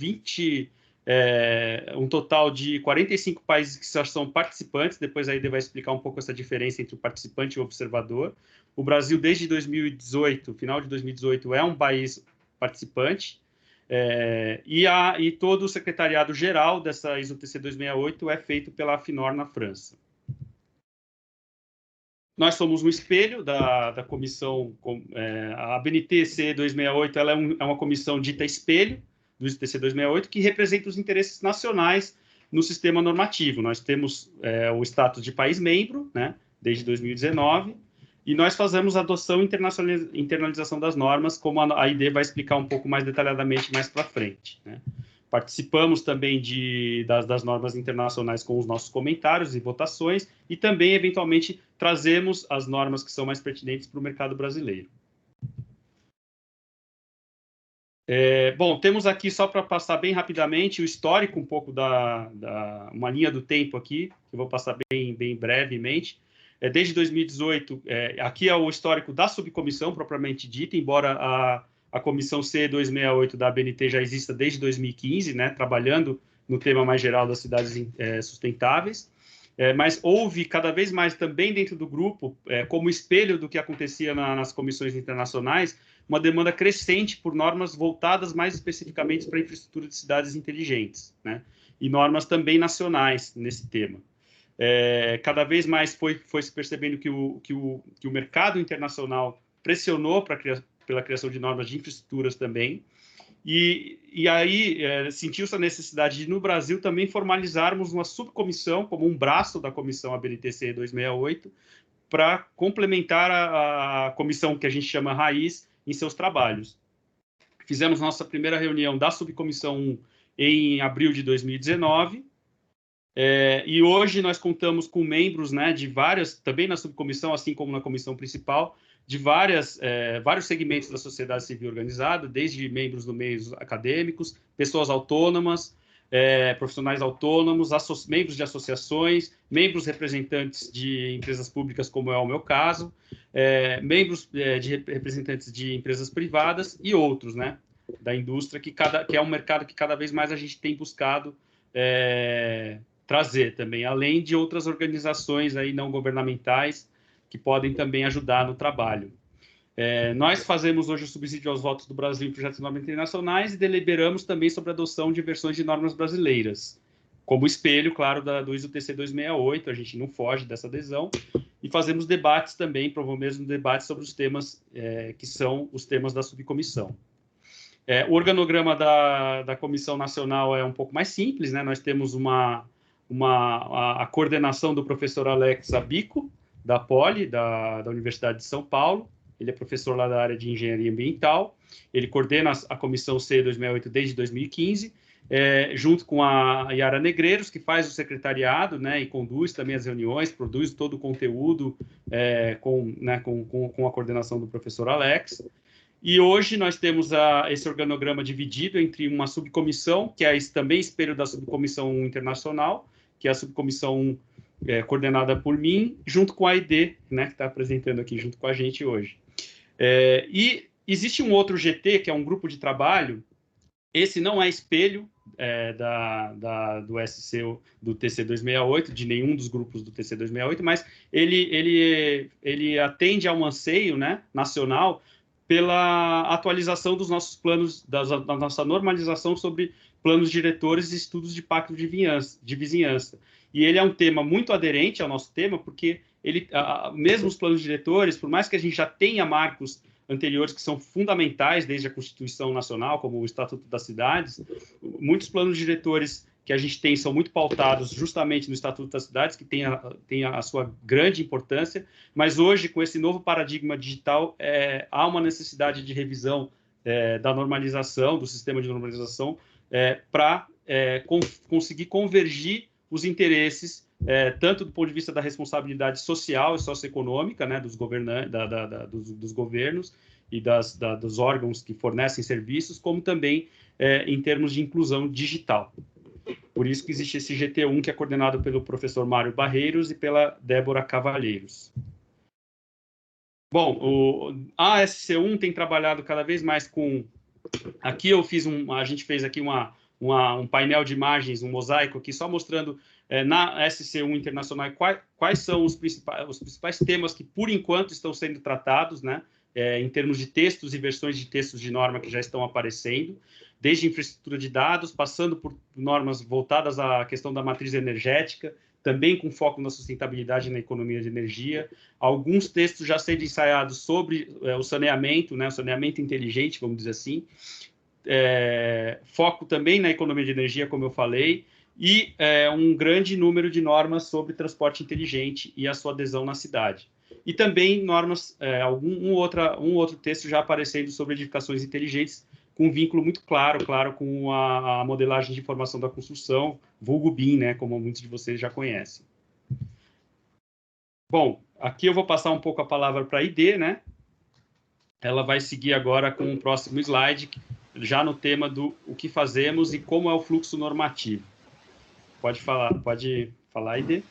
um total de 45 países que já são participantes, depois a Aide vai explicar um pouco essa diferença entre o participante e o observador. O Brasil, desde 2018, final de 2018, é um país participante, e todo o secretariado geral dessa ISO TC 268 é feito pela AFNOR na França. Nós somos um espelho da comissão, a ABNT CE 268, ela é uma comissão dita espelho do ISO TC 268, que representa os interesses nacionais no sistema normativo. Nós temos o status de país membro, né, desde 2019, e nós fazemos a adoção e internalização das normas, como a Aide vai explicar um pouco mais detalhadamente mais para frente, né? Participamos também das normas internacionais com os nossos comentários e votações, e também, eventualmente, trazemos as normas que são mais pertinentes para o mercado brasileiro. Bom, temos aqui, só para passar bem rapidamente, o histórico um pouco uma linha do tempo aqui, que eu vou passar bem brevemente. Desde 2018, aqui é o histórico da subcomissão propriamente dita, embora a comissão CE 268 da ABNT já exista desde 2015, né, trabalhando no tema mais geral das cidades sustentáveis, mas houve cada vez mais também dentro do grupo, como espelho do que acontecia nas comissões internacionais, uma demanda crescente por normas voltadas mais especificamente para a infraestrutura de cidades inteligentes, né, e normas também nacionais nesse tema. Cada vez mais foi se percebendo que o mercado internacional pressionou pela criação de normas de infraestruturas também, e aí sentiu-se a necessidade de, no Brasil, também formalizarmos uma subcomissão, como um braço da comissão ABNT CE 268, para complementar a comissão que a gente chama Raiz em seus trabalhos. Fizemos nossa primeira reunião da subcomissão 1 em abril de 2019, e hoje nós contamos com membros, né, de várias, também na subcomissão, assim como na comissão principal, de vários segmentos da sociedade civil organizada, desde membros do meio acadêmicos, pessoas autônomas, profissionais autônomos, membros de associações, membros representantes de empresas públicas, como é o meu caso, membros de representantes de empresas privadas e outros, né, da indústria, que é um mercado que cada vez mais a gente tem buscado trazer também, além de outras organizações aí não governamentais que podem também ajudar no trabalho. Nós fazemos hoje o subsídio aos votos do Brasil em projetos de normas internacionais e deliberamos também sobre a adoção de versões de normas brasileiras, como espelho, claro, do ISO TC 268, a gente não foge dessa adesão, e fazemos debates também, promovemos debates sobre os temas que são os temas da subcomissão. O organograma da Comissão Nacional é um pouco mais simples, né? Nós temos a coordenação do professor Alex Abico, da Poli, da Universidade de São Paulo. Ele é professor lá da área de Engenharia Ambiental. Ele coordena a Comissão CE 268 desde 2015, junto com a Yara Negreiros, que faz o secretariado, né, e conduz também as reuniões, produz todo o conteúdo com a coordenação do professor Alex. E hoje nós temos esse organograma dividido entre uma subcomissão, que é também espelho da subcomissão internacional, que é a subcomissão 1, coordenada por mim, junto com a Aide, né, que está apresentando aqui junto com a gente hoje. E existe um outro GT, que é um grupo de trabalho. Esse não é espelho do TC 268, de nenhum dos grupos do TC 268, mas ele atende a um anseio, né, nacional pela atualização dos nossos planos, da nossa normalização sobre planos diretores e estudos de pacto de vizinhança. E ele é um tema muito aderente ao nosso tema, porque mesmo os planos diretores, por mais que a gente já tenha marcos anteriores que são fundamentais desde a Constituição Nacional, como o Estatuto das Cidades, muitos planos diretores que a gente tem são muito pautados justamente no Estatuto das Cidades, que tem a sua grande importância, mas hoje, com esse novo paradigma digital, há uma necessidade de revisão da normalização, do sistema de normalização, para conseguir convergir os interesses, tanto do ponto de vista da responsabilidade social e socioeconômica, né, dos governos e dos órgãos que fornecem serviços, como também em termos de inclusão digital. Por isso que existe esse GT1, que é coordenado pelo professor Mário Barreiros e pela Débora Cavalheiros. Bom, a SC1 tem trabalhado cada vez mais com... Aqui a gente fez aqui um painel de imagens, um mosaico aqui, só mostrando na SC1 internacional quais são os principais temas que, por enquanto, estão sendo tratados, né, em termos de textos e versões de textos de norma que já estão aparecendo, desde infraestrutura de dados, passando por normas voltadas à questão da matriz energética, também com foco na sustentabilidade e na economia de energia, alguns textos já sendo ensaiados sobre o saneamento, né, o saneamento inteligente, vamos dizer assim, foco também na economia de energia, como eu falei, e um grande número de normas sobre transporte inteligente e a sua adesão na cidade. E também normas, um outro texto já aparecendo sobre edificações inteligentes, com um vínculo muito claro com a modelagem de informação da construção, vulgo BIM, né, como muitos de vocês já conhecem. Bom, aqui eu vou passar um pouco a palavra para a ID, né? Ela vai seguir agora com o próximo slide, já no tema do o que fazemos e como é o fluxo normativo. Pode falar, ID.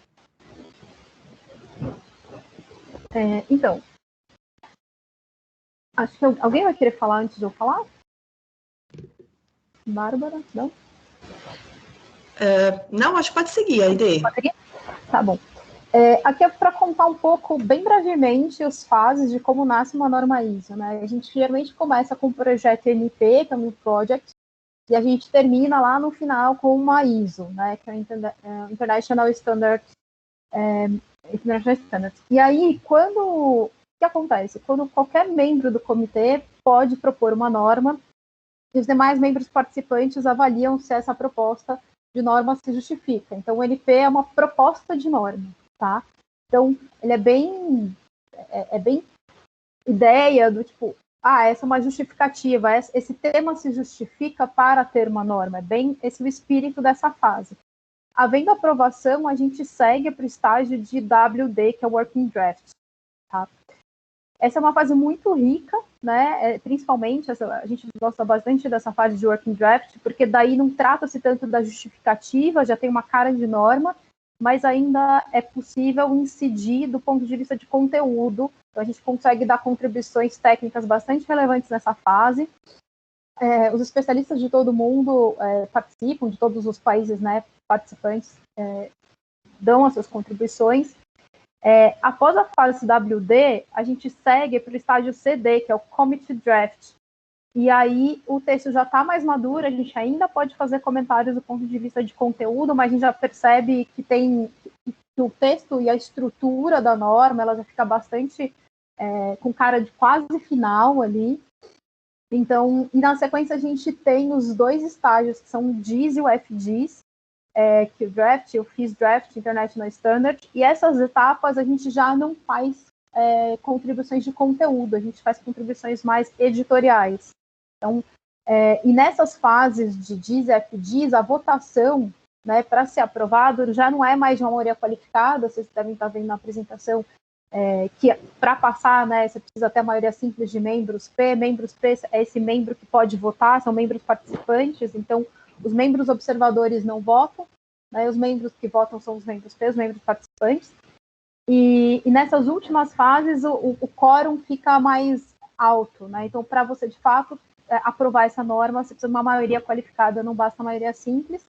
Então, acho que alguém vai querer falar antes de eu falar? Bárbara, não? Não, acho que pode seguir a ID. Pode seguir? Tá bom. Aqui é para contar um pouco, bem brevemente, as fases de como nasce uma norma ISO, né? A gente geralmente começa com o projeto NP, que é um project, e a gente termina lá no final com uma ISO, né? Que é o International Standard. E aí, o que acontece? Quando qualquer membro do comitê pode propor uma norma, e os demais membros participantes avaliam se essa proposta de norma se justifica. Então, o NP é uma proposta de norma, tá? Então, ele é bem ideia do tipo, essa é uma justificativa, esse tema se justifica para ter uma norma, é bem esse o espírito dessa fase. Havendo aprovação, a gente segue para o estágio de WD, que é o Working Draft, tá? Essa é uma fase muito rica, né? Principalmente, a gente gosta bastante dessa fase de Working Draft, porque daí não trata-se tanto da justificativa, já tem uma cara de norma, mas ainda é possível incidir do ponto de vista de conteúdo. Então, a gente consegue dar contribuições técnicas bastante relevantes nessa fase. Os especialistas de todo mundo participam, de todos os países, né, participantes, dão as suas contribuições. Após a fase WD, a gente segue para o estágio CD, que é o Committee Draft. E aí o texto já está mais maduro, a gente ainda pode fazer comentários do ponto de vista de conteúdo, mas a gente já percebe que o texto e a estrutura da norma, ela já fica bastante com cara de quase final ali. Então, e na sequência a gente tem os dois estágios, que são o DIS e o FDIS, que o Draft, eu fiz Draft International Standard, e essas etapas a gente já não faz contribuições de conteúdo, a gente faz contribuições mais editoriais. Então, e nessas fases de DIS e FDIS, a votação, né, para ser aprovado já não é mais de uma maioria qualificada, vocês devem estar vendo na apresentação, que para passar, né, você precisa ter a maioria simples de membros P. Membros P é esse membro que pode votar, são membros participantes, então os membros observadores não votam, né, os membros que votam são os membros P, os membros participantes. E nessas últimas fases o quórum fica mais alto, né? Então, para você, de fato, aprovar essa norma, você precisa de uma maioria qualificada, não basta a maioria simples.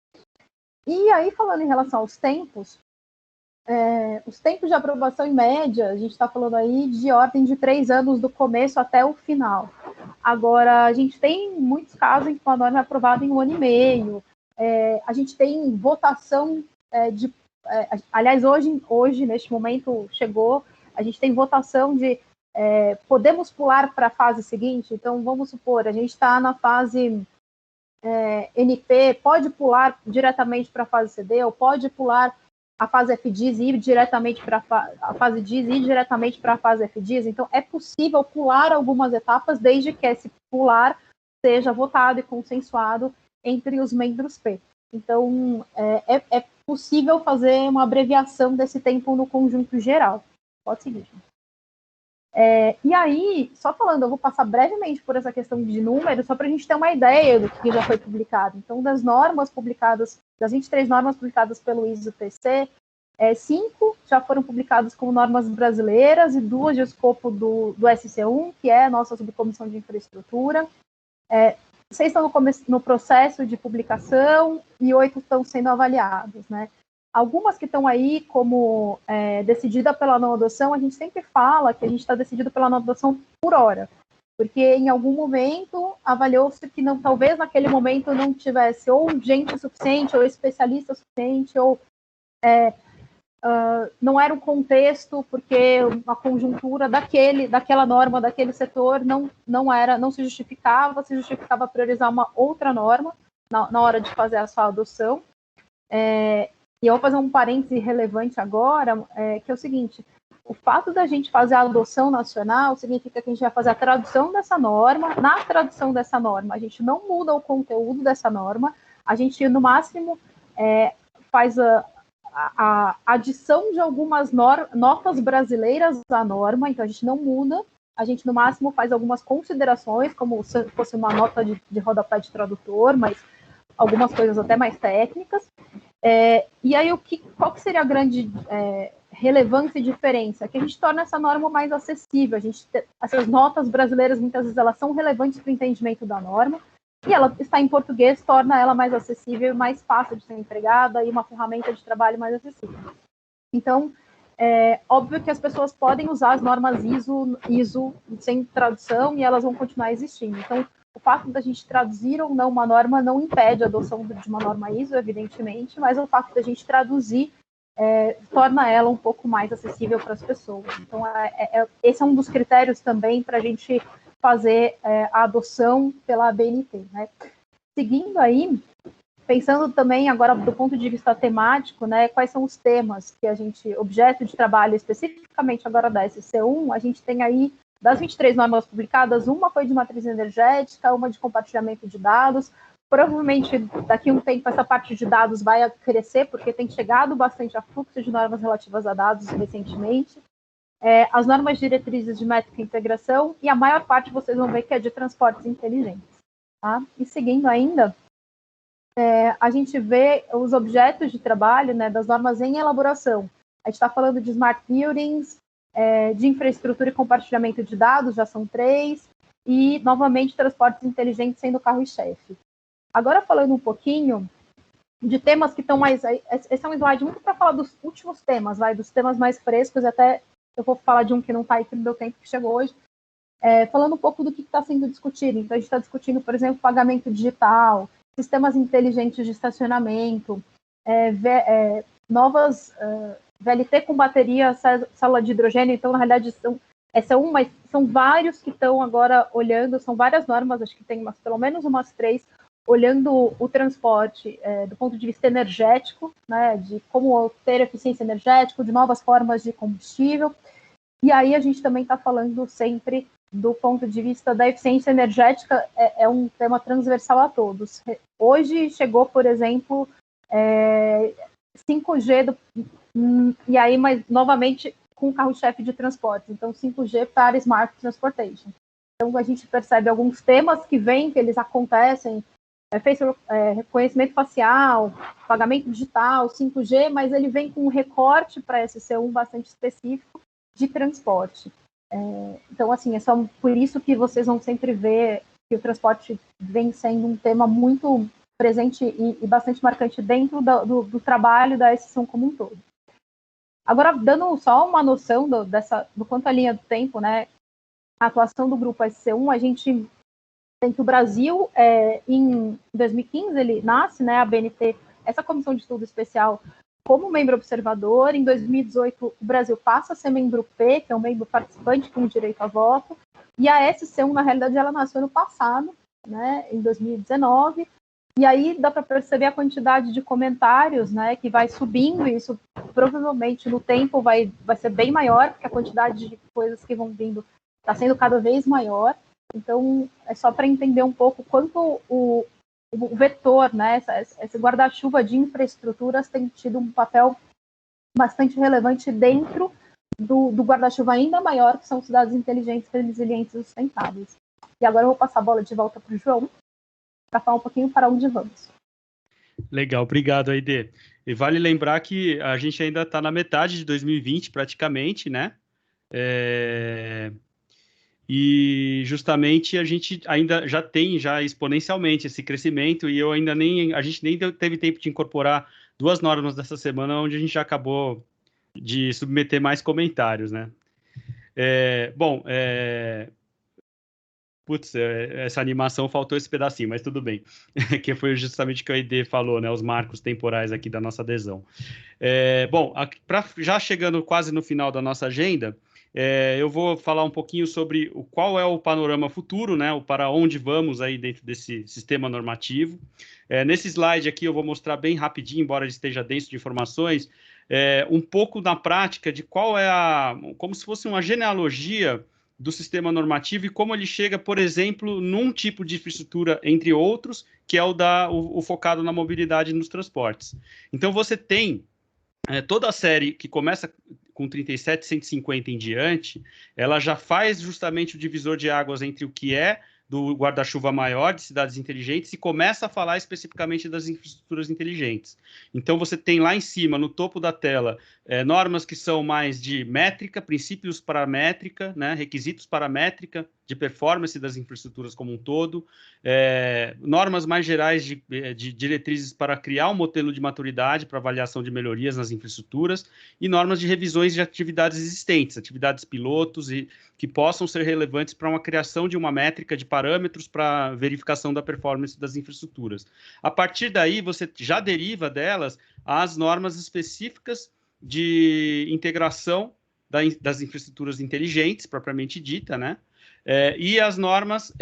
E aí, falando em relação aos tempos, os tempos de aprovação em média, a gente está falando aí de ordem de 3 anos do começo até o final. Agora, a gente tem muitos casos em que uma norma é aprovada em 1 ano e meio, a gente tem votação aliás, hoje, neste momento, chegou, a gente tem votação de podemos pular para a fase seguinte. Então, vamos supor, a gente está na fase NP, pode pular diretamente para a fase CD, ou pode pular a fase FDIS e ir diretamente para a fase DIS e ir diretamente para a fase FDIS. Então, é possível pular algumas etapas, desde que esse pular seja votado e consensuado entre os membros P. Então, é possível fazer uma abreviação desse tempo no conjunto geral. Pode seguir. E aí, só falando, eu vou passar brevemente por essa questão de números, só para a gente ter uma ideia do que já foi publicado. Então, das normas publicadas, das 23 normas publicadas pelo ISO-TC, 5 já foram publicadas como normas brasileiras e 2 de escopo do SC1, que é a nossa subcomissão de infraestrutura. 6 estão no processo de publicação e 8 estão sendo avaliados, né? Algumas que estão aí como decidida pela não adoção, a gente sempre fala que a gente está decidido pela não adoção por hora, porque em algum momento avaliou-se que talvez naquele momento não tivesse ou gente suficiente, ou especialista suficiente, ou não era um contexto, porque a conjuntura daquela norma, daquele setor, não se justificava priorizar uma outra norma na hora de fazer a sua adoção. E eu vou fazer um parêntese relevante agora, que é o seguinte: o fato da gente fazer a adoção nacional significa que a gente vai fazer a tradução dessa norma. Na tradução dessa norma, a gente não muda o conteúdo dessa norma, a gente, no máximo, faz a adição de algumas notas brasileiras à norma, então a gente não muda, a gente, no máximo, faz algumas considerações, como se fosse uma nota de rodapé de tradutor, mas algumas coisas até mais técnicas. E aí, qual que seria a grande relevância e diferença? Que a gente torna essa norma mais acessível. Essas notas brasileiras, muitas vezes, elas são relevantes para o entendimento da norma, e ela está em português, torna ela mais acessível e mais fácil de ser empregada, e uma ferramenta de trabalho mais acessível. Então, óbvio que as pessoas podem usar as normas ISO sem tradução, e elas vão continuar existindo. Então, o fato da gente traduzir ou não uma norma não impede a adoção de uma norma ISO, evidentemente, mas o fato da gente traduzir torna ela um pouco mais acessível para as pessoas. Então, esse é um dos critérios também para a gente fazer a adoção pela ABNT, né? Seguindo aí, pensando também agora do ponto de vista temático, né, quais são os temas que a gente, objeto de trabalho especificamente agora da SC1, a gente tem aí, das 23 normas publicadas, uma foi de matriz energética, uma de compartilhamento de dados. Provavelmente, daqui a um tempo, essa parte de dados vai crescer, porque tem chegado bastante a fluxo de normas relativas a dados recentemente. As normas diretrizes de métrica e integração, e a maior parte vocês vão ver que é de transportes inteligentes. Tá? E seguindo ainda, a gente vê os objetos de trabalho, né, das normas em elaboração. A gente está falando de smart buildings, de infraestrutura e compartilhamento de dados, já são 3, e, novamente, transportes inteligentes sendo o carro-chefe. Agora, falando um pouquinho de temas que estão mais... Esse é um slide muito para falar dos últimos temas, dos temas mais frescos, até eu vou falar de um que não está aí, que não deu tempo, que chegou hoje, falando um pouco do que está sendo discutido. Então, a gente está discutindo, por exemplo, pagamento digital, sistemas inteligentes de estacionamento, novas VLT com bateria, célula de hidrogênio. Então, na realidade, mas são vários que estão agora olhando, são várias normas, acho que tem pelo menos umas 3, olhando o transporte do ponto de vista energético, né, de como ter eficiência energética, de novas formas de combustível. E aí a gente também está falando sempre do ponto de vista da eficiência energética, é um tema transversal a todos. Hoje chegou, por exemplo, 5G, e aí, mas novamente com o carro-chefe de transporte, então 5G para Smart Transportation. Então a gente percebe alguns temas que vêm, que eles acontecem, reconhecimento facial, pagamento digital, 5G, mas ele vem com um recorte para SC1 bastante específico de transporte. Então, assim, é só por isso que vocês vão sempre ver que o transporte vem sendo um tema muito presente e bastante marcante dentro do trabalho da SC1 como um todo. Agora, dando só uma noção do quanto a linha do tempo, né, a atuação do grupo SC1, a gente tem que o Brasil, em 2015, ele nasce, né, a BNT, essa comissão de estudo especial, como membro observador. Em 2018, o Brasil passa a ser membro P, que é um membro participante com direito a voto, e a SC1, na realidade, ela nasceu no passado, né, em 2019, e aí dá para perceber a quantidade de comentários, né, que vai subindo, e isso provavelmente no tempo vai ser bem maior, porque a quantidade de coisas que vão vindo está sendo cada vez maior. Então, é só para entender um pouco quanto o vetor, né, esse guarda-chuva de infraestruturas tem tido um papel bastante relevante dentro do guarda-chuva ainda maior, que são cidades inteligentes, resilientes e sustentáveis. E agora eu vou passar a bola de volta para o João, para falar um pouquinho para onde vamos. Legal, obrigado, Aide. E vale lembrar que a gente ainda está na metade de 2020, praticamente, né? E justamente a gente ainda já tem exponencialmente esse crescimento, e a gente nem teve tempo de incorporar 2 normas dessa semana, onde a gente já acabou de submeter mais comentários, né? Essa animação faltou esse pedacinho, mas tudo bem, que foi justamente o que a Aide falou, né? Os marcos temporais aqui da nossa adesão. Já chegando quase no final da nossa agenda, eu vou falar um pouquinho sobre qual é o panorama futuro, né, o para onde vamos aí dentro desse sistema normativo. Nesse slide aqui eu vou mostrar bem rapidinho, embora ele esteja denso de informações, um pouco na prática de qual é como se fosse uma genealogia do sistema normativo e como ele chega, por exemplo, num tipo de infraestrutura, entre outros, que é o focado na mobilidade e nos transportes. Então, você tem toda a série que começa com 37.150 em diante, ela já faz justamente o divisor de águas entre o que é do guarda-chuva maior de cidades inteligentes e começa a falar especificamente das infraestruturas inteligentes. Então, você tem lá em cima, no topo da tela, normas que são mais de métrica, princípios para métrica, né, requisitos para métrica de performance das infraestruturas como um todo, normas mais gerais de diretrizes para criar um modelo de maturidade para avaliação de melhorias nas infraestruturas e normas de revisões de atividades existentes, atividades pilotos e que possam ser relevantes para uma criação de uma métrica de parâmetros para verificação da performance das infraestruturas. A partir daí, você já deriva delas as normas específicas de integração das infraestruturas inteligentes, propriamente dita, né? E as normas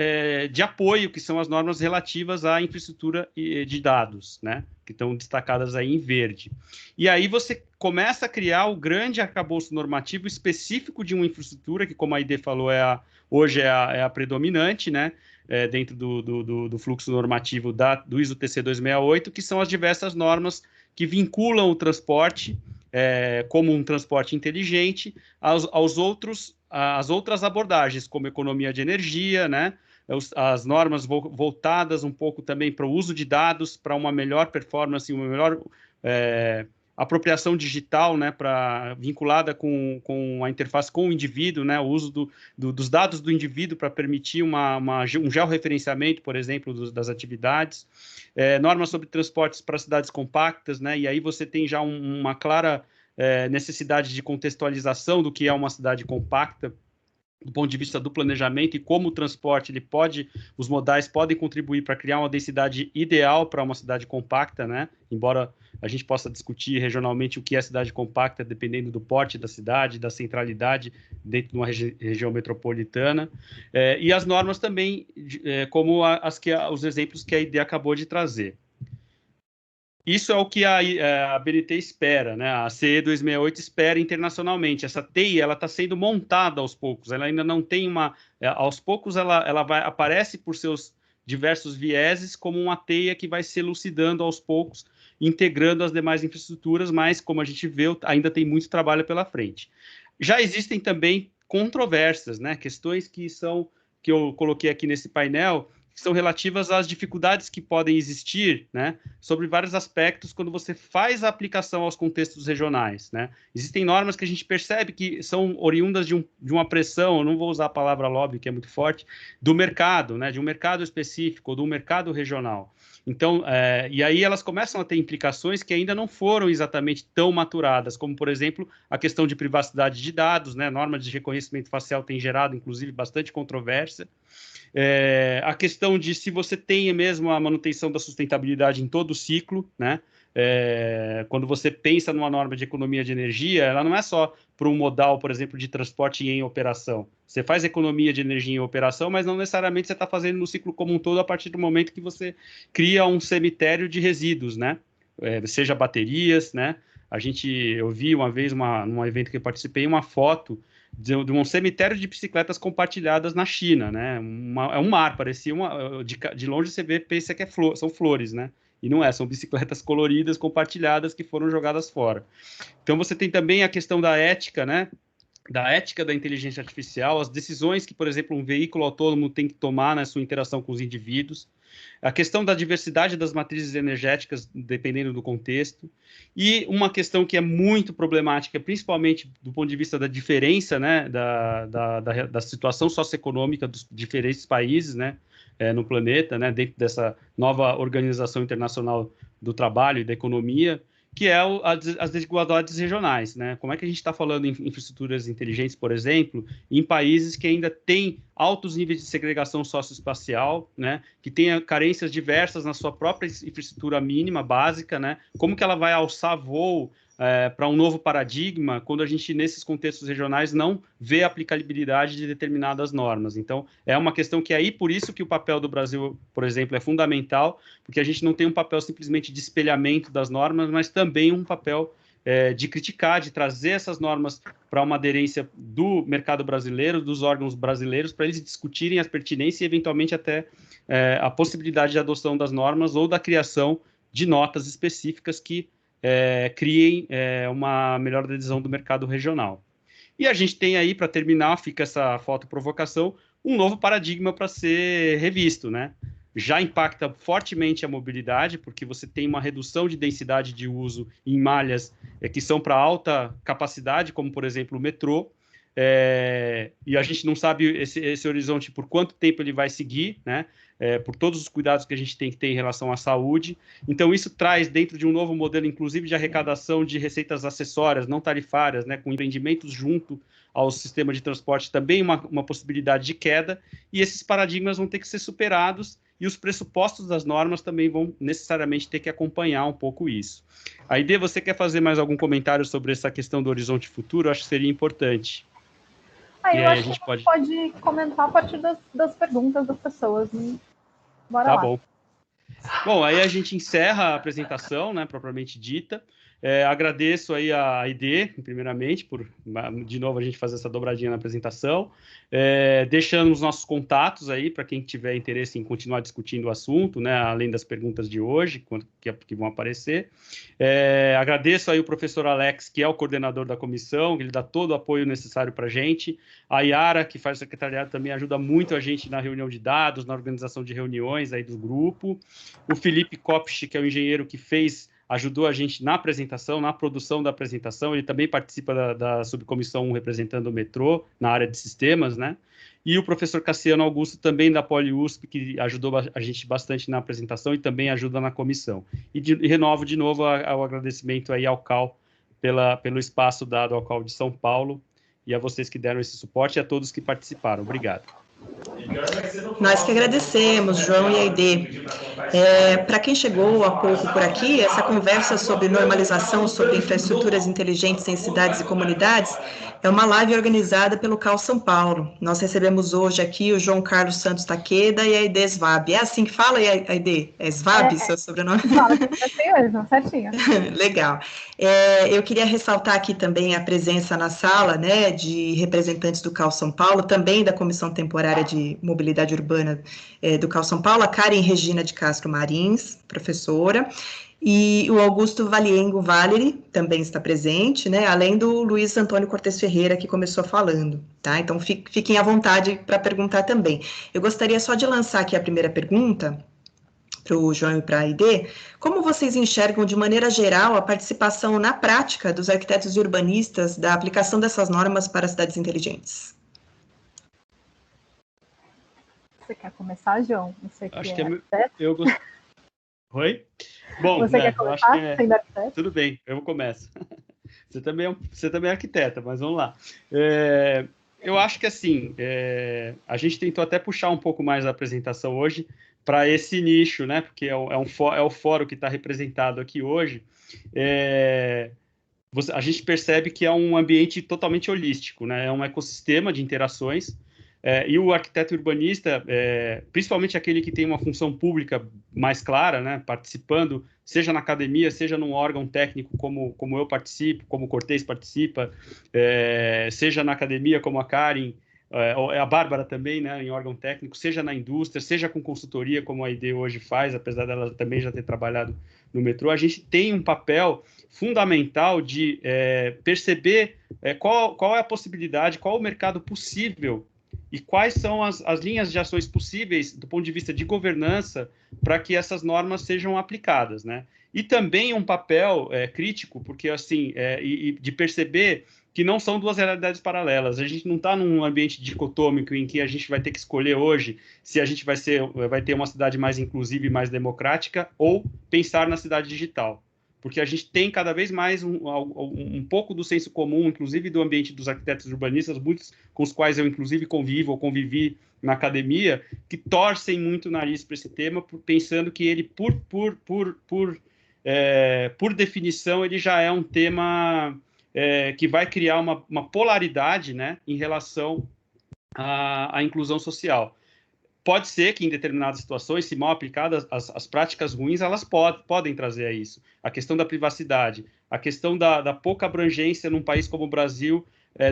de apoio, que são as normas relativas à infraestrutura de dados, né, que estão destacadas aí em verde. E aí você começa a criar o grande arcabouço normativo específico de uma infraestrutura, que, como a Aide falou, hoje é a predominante, né, dentro do fluxo normativo do ISO TC 268, que são as diversas normas que vinculam o transporte como um transporte inteligente às outras abordagens, como economia de energia, né? As normas voltadas um pouco também para o uso de dados, para uma melhor performance, uma melhor apropriação digital, né, vinculada com a interface com o indivíduo, né, o uso dos dados do indivíduo para permitir um georreferenciamento, por exemplo, das atividades, normas sobre transportes para cidades compactas, né, e aí você tem já uma clara necessidade de contextualização do que é uma cidade compacta, do ponto de vista do planejamento e como o transporte, os modais podem contribuir para criar uma densidade ideal para uma cidade compacta, né? Embora a gente possa discutir regionalmente o que é cidade compacta, dependendo do porte da cidade, da centralidade dentro de uma região metropolitana, e as normas também, como os exemplos que a Aide acabou de trazer. Isso é o que a BNT espera, né? A CE 268 espera internacionalmente. Essa TEI, ela está sendo montada aos poucos. Ela ainda não tem aos poucos, ela aparece por seus diversos vieses como uma teia que vai se elucidando aos poucos, integrando as demais infraestruturas, mas, como a gente vê, ainda tem muito trabalho pela frente. Já existem também controvérsias, né? Questões que eu coloquei aqui nesse painel, que são relativas às dificuldades que podem existir, né, sobre vários aspectos quando você faz a aplicação aos contextos regionais, né. Existem normas que a gente percebe que são oriundas de uma pressão, eu não vou usar a palavra lobby, que é muito forte, do mercado, né, de um mercado específico, ou de um mercado regional. Então, e aí elas começam a ter implicações que ainda não foram exatamente tão maturadas, como, por exemplo, a questão de privacidade de dados, né, norma de reconhecimento facial tem gerado, inclusive, bastante controvérsia. A questão de se você tem mesmo a manutenção da sustentabilidade em todo o ciclo, né? Quando você pensa numa norma de economia de energia, ela não é só para um modal, por exemplo, de transporte em operação. Você faz economia de energia em operação, mas não necessariamente você está fazendo no ciclo como um todo a partir do momento que você cria um cemitério de resíduos, né? Seja baterias, né? Eu vi uma vez, num evento que eu participei, uma foto de um cemitério de bicicletas compartilhadas na China, né? É um mar, parecia de longe você vê, pensa que são flores, né? E não são bicicletas coloridas compartilhadas que foram jogadas fora. Então você tem também a questão da ética, né? Da ética da inteligência artificial, as decisões que, por exemplo, um veículo autônomo tem que tomar na sua interação com os indivíduos, a questão da diversidade das matrizes energéticas, dependendo do contexto, e uma questão que é muito problemática, principalmente do ponto de vista da diferença, né, da situação socioeconômica dos diferentes países, né, no planeta, né, dentro dessa nova organização internacional do trabalho e da economia, que é as desigualdades regionais, né? Como é que a gente está falando em infraestruturas inteligentes, por exemplo, em países que ainda têm altos níveis de segregação socioespacial, né? Que tenha carências diversas na sua própria infraestrutura mínima, básica, né? Como que ela vai alçar voo para um novo paradigma quando a gente, nesses contextos regionais, não vê a aplicabilidade de determinadas normas? Então, é uma questão que aí, por isso que o papel do Brasil, por exemplo, é fundamental, porque a gente não tem um papel simplesmente de espelhamento das normas, mas também um papel de criticar, de trazer essas normas para uma aderência do mercado brasileiro, dos órgãos brasileiros, para eles discutirem as pertinências e, eventualmente, até a possibilidade de adoção das normas ou da criação de notas específicas que criem uma melhor adesão do mercado regional. E a gente tem aí, para terminar, fica essa fotoprovocação, um novo paradigma para ser revisto, né? Já impacta fortemente a mobilidade, porque você tem uma redução de densidade de uso em malhas que são para alta capacidade, como, por exemplo, o metrô, e a gente não sabe esse horizonte por quanto tempo ele vai seguir, né? Por todos os cuidados que a gente tem que ter em relação à saúde. Então, isso traz, dentro de um novo modelo, inclusive de arrecadação de receitas acessórias, não tarifárias, né, com empreendimentos junto ao sistema de transporte, também uma possibilidade de queda, e esses paradigmas vão ter que ser superados, e os pressupostos das normas também vão necessariamente ter que acompanhar um pouco isso. Aide, você quer fazer mais algum comentário sobre essa questão do horizonte futuro? Eu acho que seria importante. Eu acho que a gente pode comentar a partir das perguntas das pessoas. Bora lá. Tá bom. Bom, aí a gente encerra a apresentação, né, propriamente dita. Agradeço aí a Aide, primeiramente, por, de novo, a gente fazer essa dobradinha na apresentação. Deixando os nossos contatos aí, para quem tiver interesse em continuar discutindo o assunto, né, além das perguntas de hoje, que vão aparecer. Agradeço aí o professor Alex, que é o coordenador da comissão, que ele dá todo o apoio necessário para a gente. A Yara, que faz o secretariado, também ajuda muito a gente na reunião de dados, na organização de reuniões aí do grupo. O Felipe Kopsch, que é o engenheiro que ajudou a gente na apresentação, na produção da apresentação, ele também participa da subcomissão 1 representando o metrô, na área de sistemas, né? E o professor Cassiano Augusto, também da PoliUSP, que ajudou a gente bastante na apresentação e também ajuda na comissão. E renovo de novo o agradecimento aí ao CAL pelo espaço dado ao CAL de São Paulo e a vocês que deram esse suporte e a todos que participaram. Obrigado. Nós que agradecemos, João e Aide. Para quem chegou há pouco por aqui, essa conversa sobre normalização sobre infraestruturas inteligentes em cidades e comunidades é uma live organizada pelo CAL São Paulo. Nós recebemos hoje aqui o João Carlos Santos Takeda e a Aide Svab. É assim que fala, Aide? É Svab, seu sobrenome? Certinho. Legal. Eu queria ressaltar aqui também a presença na sala, né, de representantes do CAL São Paulo, também da Comissão Temporária de Mobilidade Urbana do CAL São Paulo, a Karen Regina de Castro Marins, professora, E o Augusto Valiengo Valeri também está presente, né? Além do Luiz Antônio Cortes Ferreira, que começou falando, tá? Então, fiquem à vontade para perguntar também. Eu gostaria só de lançar aqui a primeira pergunta para o João e para a Aide. Como vocês enxergam, de maneira geral, a participação na prática dos arquitetos e urbanistas da aplicação dessas normas para cidades inteligentes? Você quer começar, João? Você acho que eu gosto. Oi? Bom, você quer começar? Tudo bem, eu começo. Você também é arquiteta, mas vamos lá. Eu acho que assim, a gente tentou até puxar um pouco mais a apresentação hoje para esse nicho, né? Porque é o fórum que está representado aqui hoje. A gente percebe que é um ambiente totalmente holístico, né? É um ecossistema de interações. E o arquiteto urbanista, principalmente aquele que tem uma função pública mais clara, né, participando, seja na academia, seja num órgão técnico como eu participo, como o Cortez participa, seja na academia como a Karen, a Bárbara também, né, em órgão técnico, seja na indústria, seja com consultoria, como a ID hoje faz, apesar dela também já ter trabalhado no metrô, a gente tem um papel fundamental de perceber qual é a possibilidade, qual é o mercado possível e quais são as linhas de ações possíveis do ponto de vista de governança para que essas normas sejam aplicadas, né? E também um papel crítico, porque assim, de perceber que não são duas realidades paralelas. A gente não está num ambiente dicotômico em que a gente vai ter que escolher hoje se a gente vai ter uma cidade mais inclusiva e mais democrática ou pensar na cidade digital. Porque a gente tem cada vez mais um pouco do senso comum, inclusive do ambiente dos arquitetos urbanistas, muitos com os quais eu, inclusive, convivo ou convivi na academia, que torcem muito o nariz para esse tema, pensando que ele, por definição, ele já é um tema que vai criar uma polaridade, né, em relação à inclusão social. Pode ser que, em determinadas situações, se mal aplicadas, as práticas ruins, elas podem trazer a isso. A questão da privacidade, a questão da pouca abrangência num país como o Brasil,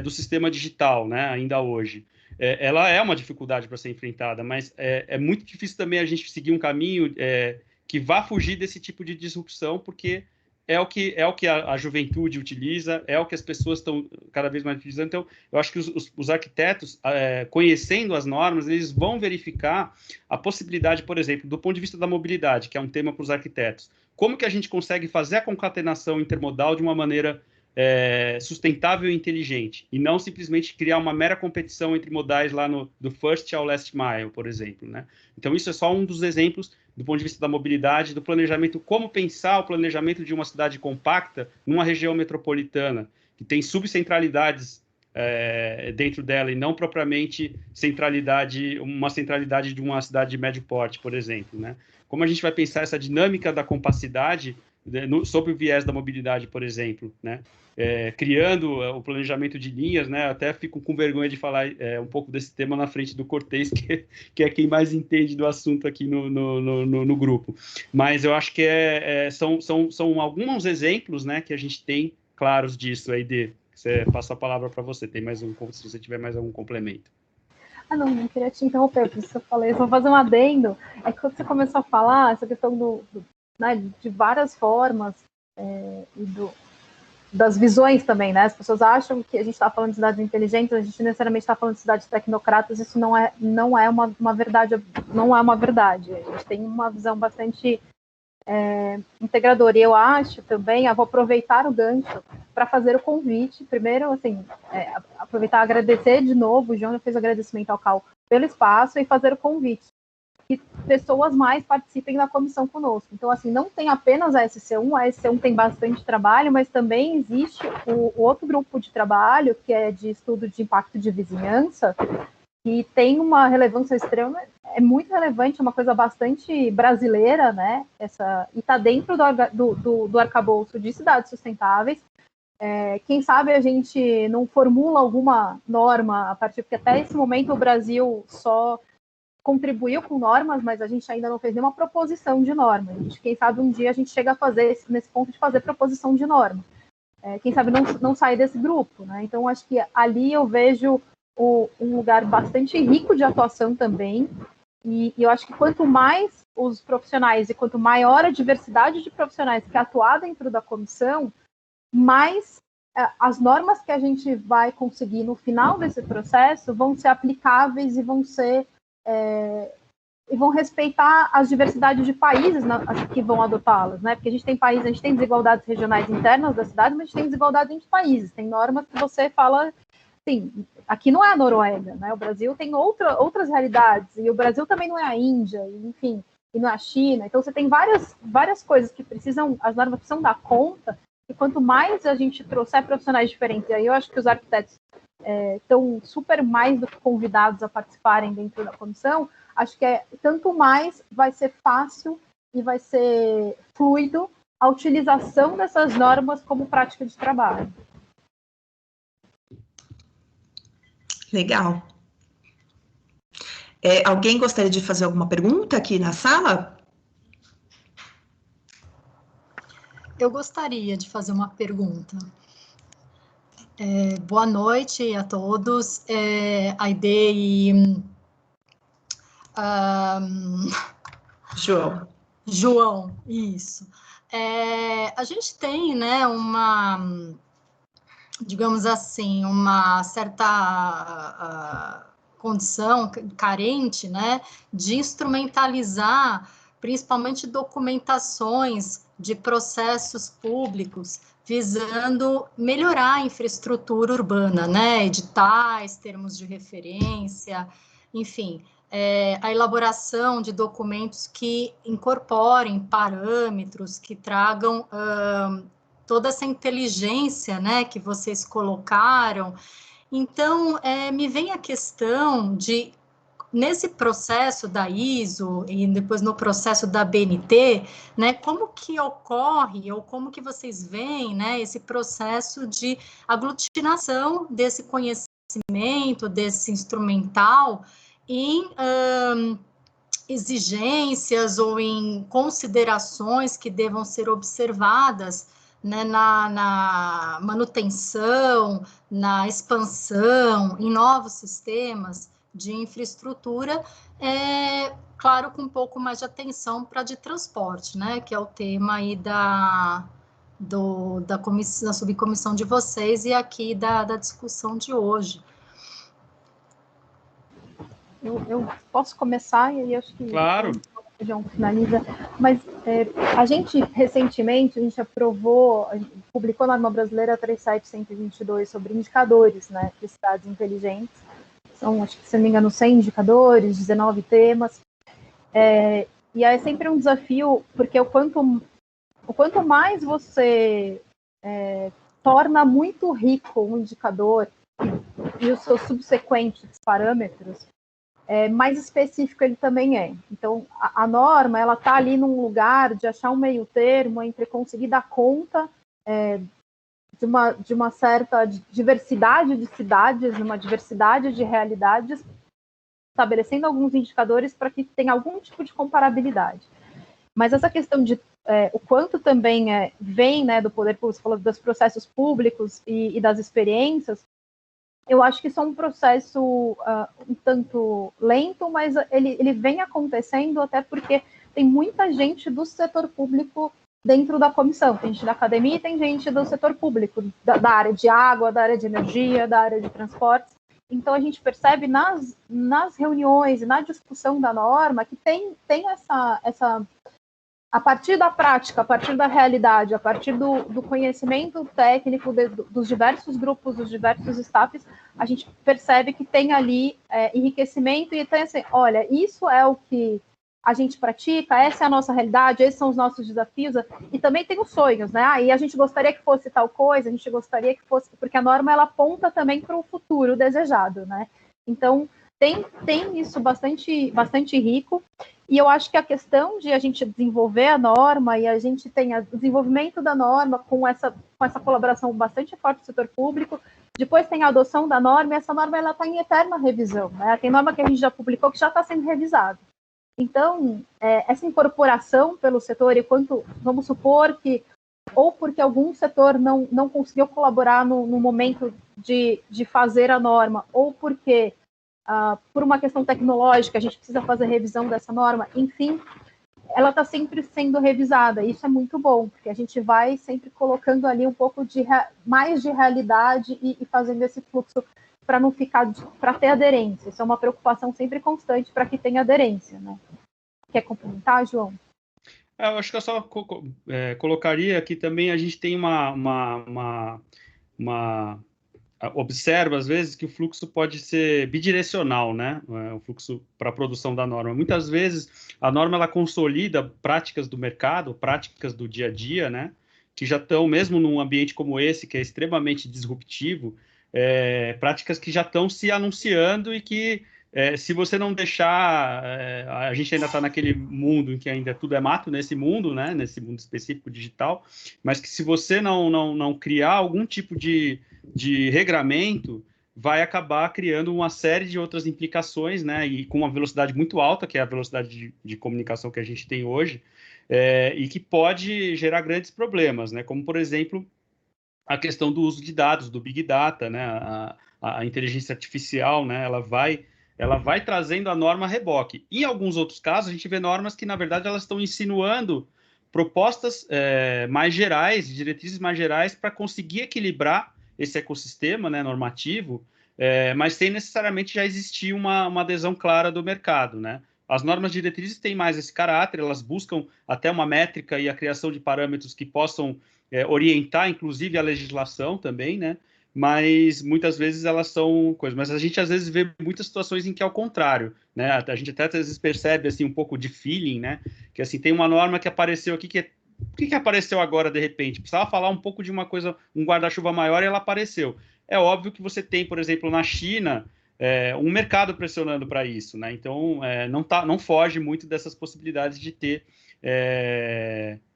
do sistema digital, né, ainda hoje. Ela é uma dificuldade para ser enfrentada, mas é muito difícil também a gente seguir um caminho que vá fugir desse tipo de disrupção, porque é o que a juventude utiliza, é o que as pessoas estão cada vez mais utilizando. Então, eu acho que os arquitetos, conhecendo as normas, eles vão verificar a possibilidade, por exemplo, do ponto de vista da mobilidade, que é um tema para os arquitetos. Como que a gente consegue fazer a concatenação intermodal de uma maneira sustentável e inteligente, e não simplesmente criar uma mera competição entre modais lá do first ao last mile, por exemplo, né? Então, isso é só um dos exemplos do ponto de vista da mobilidade, do planejamento, como pensar o planejamento de uma cidade compacta numa região metropolitana, que tem subcentralidades dentro dela, e não propriamente uma centralidade de uma cidade de médio porte, por exemplo, né? Como a gente vai pensar essa dinâmica da compacidade sob o viés da mobilidade, por exemplo, né? Criando o planejamento de linhas, né? Até fico com vergonha de falar um pouco desse tema na frente do Cortez, que é quem mais entende do assunto aqui no grupo. Mas eu acho que são alguns exemplos, né, que a gente tem claros disso. Aí, você passa a palavra para você. Tem mais se você tiver mais algum complemento. Não queria te interromper, por isso eu falei, só fazer um adendo. É que quando você começou a falar essa questão né, de várias formas das visões também, né? As pessoas acham que a gente está falando de cidades inteligentes, a gente necessariamente está falando de cidades tecnocratas, isso não é uma verdade, não é uma verdade. A gente tem uma visão bastante integradora. E eu acho também, vou aproveitar o gancho para fazer o convite. Primeiro, assim, aproveitar e agradecer de novo, o João já fez o agradecimento ao Cal pelo espaço, e fazer o convite que pessoas mais participem da comissão conosco. Então, assim, não tem apenas a SC1, a SC1 tem bastante trabalho, mas também existe o outro grupo de trabalho, que é de estudo de impacto de vizinhança, que tem uma relevância extrema, é muito relevante, é uma coisa bastante brasileira, né? E está dentro do arcabouço de cidades sustentáveis. Quem sabe a gente não formula alguma norma a partir, porque até esse momento o Brasil só contribuiu com normas, mas a gente ainda não fez nenhuma proposição de norma. Quem sabe um dia a gente chega a fazer, nesse ponto de fazer proposição de norma. Quem sabe não sair desse grupo, né? Então, acho que ali eu vejo um lugar bastante rico de atuação também, E eu acho que quanto mais os profissionais e quanto maior a diversidade de profissionais que atuar dentro da comissão, mais as normas que a gente vai conseguir no final desse processo vão ser aplicáveis e vão ser e vão respeitar as diversidades de países que vão adotá-las, né? Porque a gente tem desigualdades regionais internas da cidade, mas a gente tem desigualdades entre países. Tem normas que você fala, assim, aqui não é a Noruega, né? O Brasil tem outras realidades, e o Brasil também não é a Índia, enfim, e não é a China. Então você tem várias coisas que as normas precisam dar conta, e quanto mais a gente trouxer profissionais diferentes, e aí eu acho que os arquitetos estão super mais do que convidados a participarem dentro da comissão, acho que tanto mais vai ser fácil e vai ser fluido a utilização dessas normas como prática de trabalho. Legal. Alguém gostaria de fazer alguma pergunta aqui na sala? Eu gostaria de fazer uma pergunta. Boa noite a todos. Aide e João, isso. A gente tem, né, digamos assim, uma certa condição carente, né, de instrumentalizar principalmente documentações de processos públicos visando melhorar a infraestrutura urbana, né, editais, termos de referência, enfim, a elaboração de documentos que incorporem parâmetros, que tragam toda essa inteligência, né, que vocês colocaram. Então, me vem a questão de, nesse processo da ISO e depois no processo da BNT, né, como que ocorre ou como que vocês veem, né, esse processo de aglutinação desse conhecimento, desse instrumental em exigências ou em considerações que devam ser observadas, né, na manutenção, na expansão, em novos sistemas de infraestrutura, claro, com um pouco mais de atenção para de transporte, né, que é o tema aí da subcomissão de vocês e aqui da discussão de hoje. Eu posso começar, e aí acho que claro. O João finaliza, mas a gente, recentemente, a gente publicou na norma brasileira 37122 sobre indicadores, né, de cidades inteligentes. São, acho que, se não me engano, 100 indicadores, 19 temas, e é sempre um desafio, porque o quanto mais você torna muito rico um indicador e os seus subsequentes parâmetros, mais específico ele também é. Então, a norma, ela está ali num lugar de achar um meio termo entre conseguir dar conta de uma certa diversidade de cidades, uma diversidade de realidades, estabelecendo alguns indicadores para que tenha algum tipo de comparabilidade. Mas essa questão de o quanto também vem, né, do poder público, você falou dos processos públicos e das experiências, eu acho que isso é um processo um tanto lento, mas ele vem acontecendo até porque tem muita gente do setor público dentro da comissão. Tem gente da academia e tem gente do setor público, da área de água, da área de energia, da área de transportes. Então, a gente percebe nas reuniões e na discussão da norma que tem essa a partir da prática, a partir da realidade, a partir do conhecimento técnico dos diversos grupos, dos diversos staffs, a gente percebe que tem ali enriquecimento e tem assim, olha, isso é o que a gente pratica, essa é a nossa realidade, esses são os nossos desafios, e também tem os sonhos, né? E a gente gostaria que fosse tal coisa, a gente gostaria que fosse, porque a norma ela aponta também para o futuro desejado, né? Então, tem isso bastante rico, e eu acho que a questão de a gente desenvolver a norma e a gente tem o desenvolvimento da norma com essa colaboração bastante forte do setor público, depois tem a adoção da norma, e essa norma ela está em eterna revisão, né? Tem norma que a gente já publicou que já está sendo revisada. Então, essa incorporação pelo setor, e quanto, vamos supor que, ou porque algum setor não conseguiu colaborar no momento de fazer a norma, ou porque por uma questão tecnológica, a gente precisa fazer revisão dessa norma, enfim, ela está sempre sendo revisada. Isso é muito bom, porque a gente vai sempre colocando ali um pouco mais de realidade e fazendo esse fluxo para não ficar, para ter aderência. Isso é uma preocupação sempre constante para que tenha aderência, né? Quer complementar, João? Eu acho que eu só colocaria que também a gente tem observa, às vezes, que o fluxo pode ser bidirecional, né? O fluxo para a produção da norma. Muitas vezes, a norma ela consolida práticas do mercado, práticas do dia a dia, né? Que já estão, mesmo num ambiente como esse, que é extremamente disruptivo, práticas que já estão se anunciando e que, se você não deixar... a gente ainda está naquele mundo em que ainda tudo é mato, nesse mundo, né? Nesse mundo específico digital, mas que se você não criar algum tipo de regramento, vai acabar criando uma série de outras implicações, né, e com uma velocidade muito alta, que é a velocidade de comunicação que a gente tem hoje, e que pode gerar grandes problemas, né, como, por exemplo, a questão do uso de dados, do Big Data, né, a inteligência artificial, né, ela vai trazendo a norma a reboque. Em alguns outros casos, a gente vê normas que, na verdade, elas estão insinuando propostas mais gerais, diretrizes mais gerais, para conseguir equilibrar esse ecossistema, né, normativo, mas sem necessariamente já existir uma adesão clara do mercado, né? As normas diretrizes têm mais esse caráter, elas buscam até uma métrica e a criação de parâmetros que possam orientar, inclusive, a legislação também, né? Mas muitas vezes elas são coisas. Mas a gente às vezes vê muitas situações em que é o contrário, né? A gente até às vezes percebe assim um pouco de feeling, né? Que assim tem uma norma que apareceu aqui que por que apareceu agora de repente? Precisava falar um pouco de uma coisa, um guarda-chuva maior e ela apareceu. É óbvio que você tem, por exemplo, na China, um mercado pressionando para isso, né? Então não foge muito dessas possibilidades de ter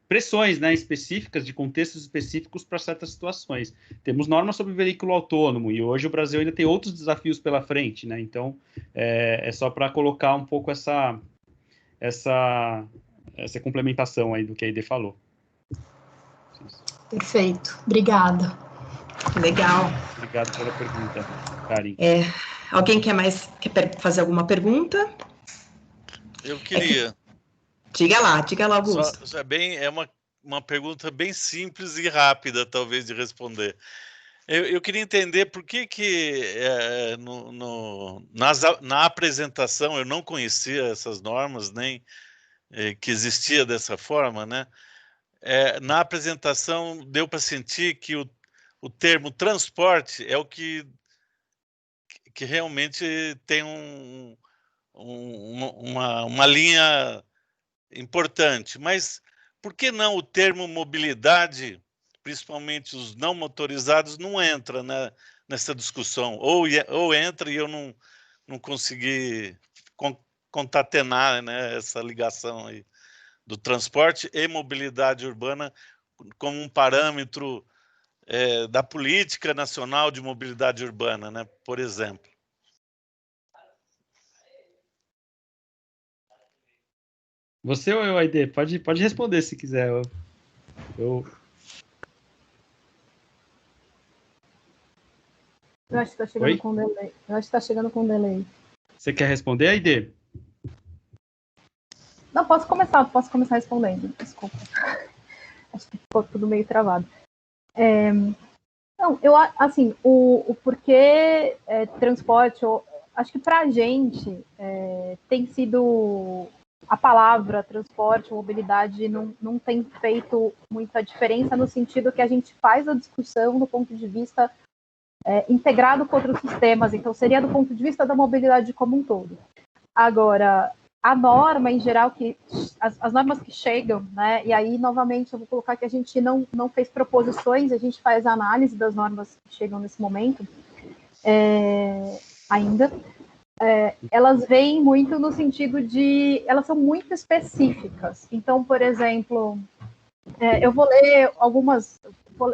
pressões, né, específicas, de contextos específicos para certas situações. Temos normas sobre veículo autônomo e hoje o Brasil ainda tem outros desafios pela frente, né? Então é só para colocar um pouco essa complementação aí do que a Aide falou. Perfeito, obrigada. Legal. Obrigado pela pergunta, Karin. Alguém quer fazer alguma pergunta? Eu queria. Diga lá, Augusto. É uma pergunta bem simples e rápida, talvez, de responder. Eu queria entender por que na apresentação eu não conhecia essas normas, nem que existia dessa forma, né? Na apresentação deu para sentir que o termo transporte é o que realmente tem uma linha importante, mas por que não o termo mobilidade, principalmente os não motorizados, não entra, né, nessa discussão? Ou entra e eu não consegui concatenar, né, essa ligação aí do transporte e mobilidade urbana como um parâmetro da política nacional de mobilidade urbana, né, por exemplo. Você ou eu, Aide? Pode responder se quiser. Eu acho que está chegando com delay. Com delay. Você quer responder, Aide? Não, posso começar respondendo. Desculpa. Acho que ficou tudo meio travado. Não, assim, o porquê transporte, acho que para a gente tem sido... A palavra transporte, mobilidade, não tem feito muita diferença no sentido que a gente faz a discussão do ponto de vista integrado com outros sistemas, então seria do ponto de vista da mobilidade como um todo. Agora, a norma, em geral, as normas que chegam, né, e aí, novamente, eu vou colocar que a gente não fez proposições, a gente faz análise das normas que chegam nesse momento, ainda. Elas vêm muito no sentido de... Elas são muito específicas. Então, por exemplo, eu vou ler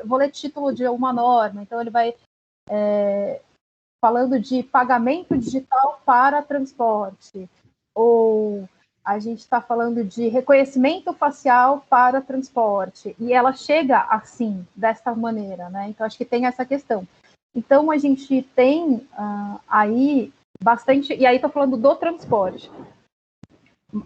vou ler título de uma norma. Então, ele vai falando de pagamento digital para transporte. Ou a gente está falando de reconhecimento facial para transporte. E ela chega assim, desta maneira, né? Então, acho que tem essa questão. Então, a gente tem aí bastante, e aí estou falando do transporte,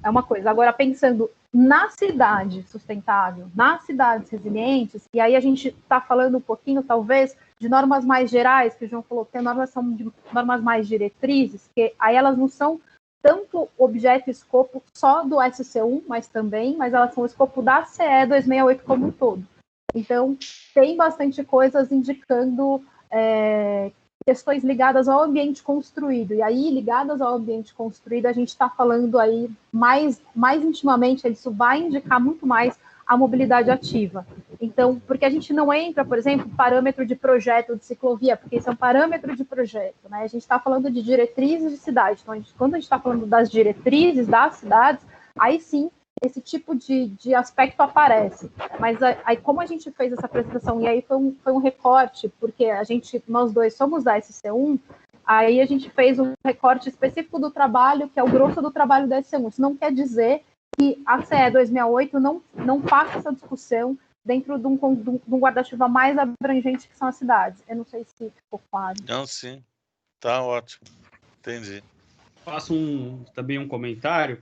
é uma coisa. Agora, pensando na cidade sustentável, nas cidades resilientes, e aí a gente está falando um pouquinho, talvez, de normas mais gerais, que o João falou, que normas são de normas mais diretrizes, que aí elas não são tanto objeto e escopo só do SC1, mas elas são o escopo da CE 268 como um todo. Então, tem bastante coisas indicando questões ligadas ao ambiente construído. E aí, ligadas ao ambiente construído, a gente está falando aí mais intimamente, isso vai indicar muito mais a mobilidade ativa. Então, porque a gente não entra, por exemplo, parâmetro de projeto de ciclovia, porque isso é um parâmetro de projeto, né? A gente está falando de diretrizes de cidade. Então, quando a gente está falando das diretrizes das cidades, aí sim, esse tipo de aspecto aparece. Mas aí, como a gente fez essa apresentação, e aí foi um recorte, porque nós dois somos da SC1, aí a gente fez um recorte específico do trabalho, que é o grosso do trabalho da SC1. Isso não quer dizer que a CE 268 não passa essa discussão dentro de um guarda-chuva mais abrangente que são as cidades. Eu não sei se ficou claro. Não, sim. Tá ótimo. Entendi. Faço também um comentário,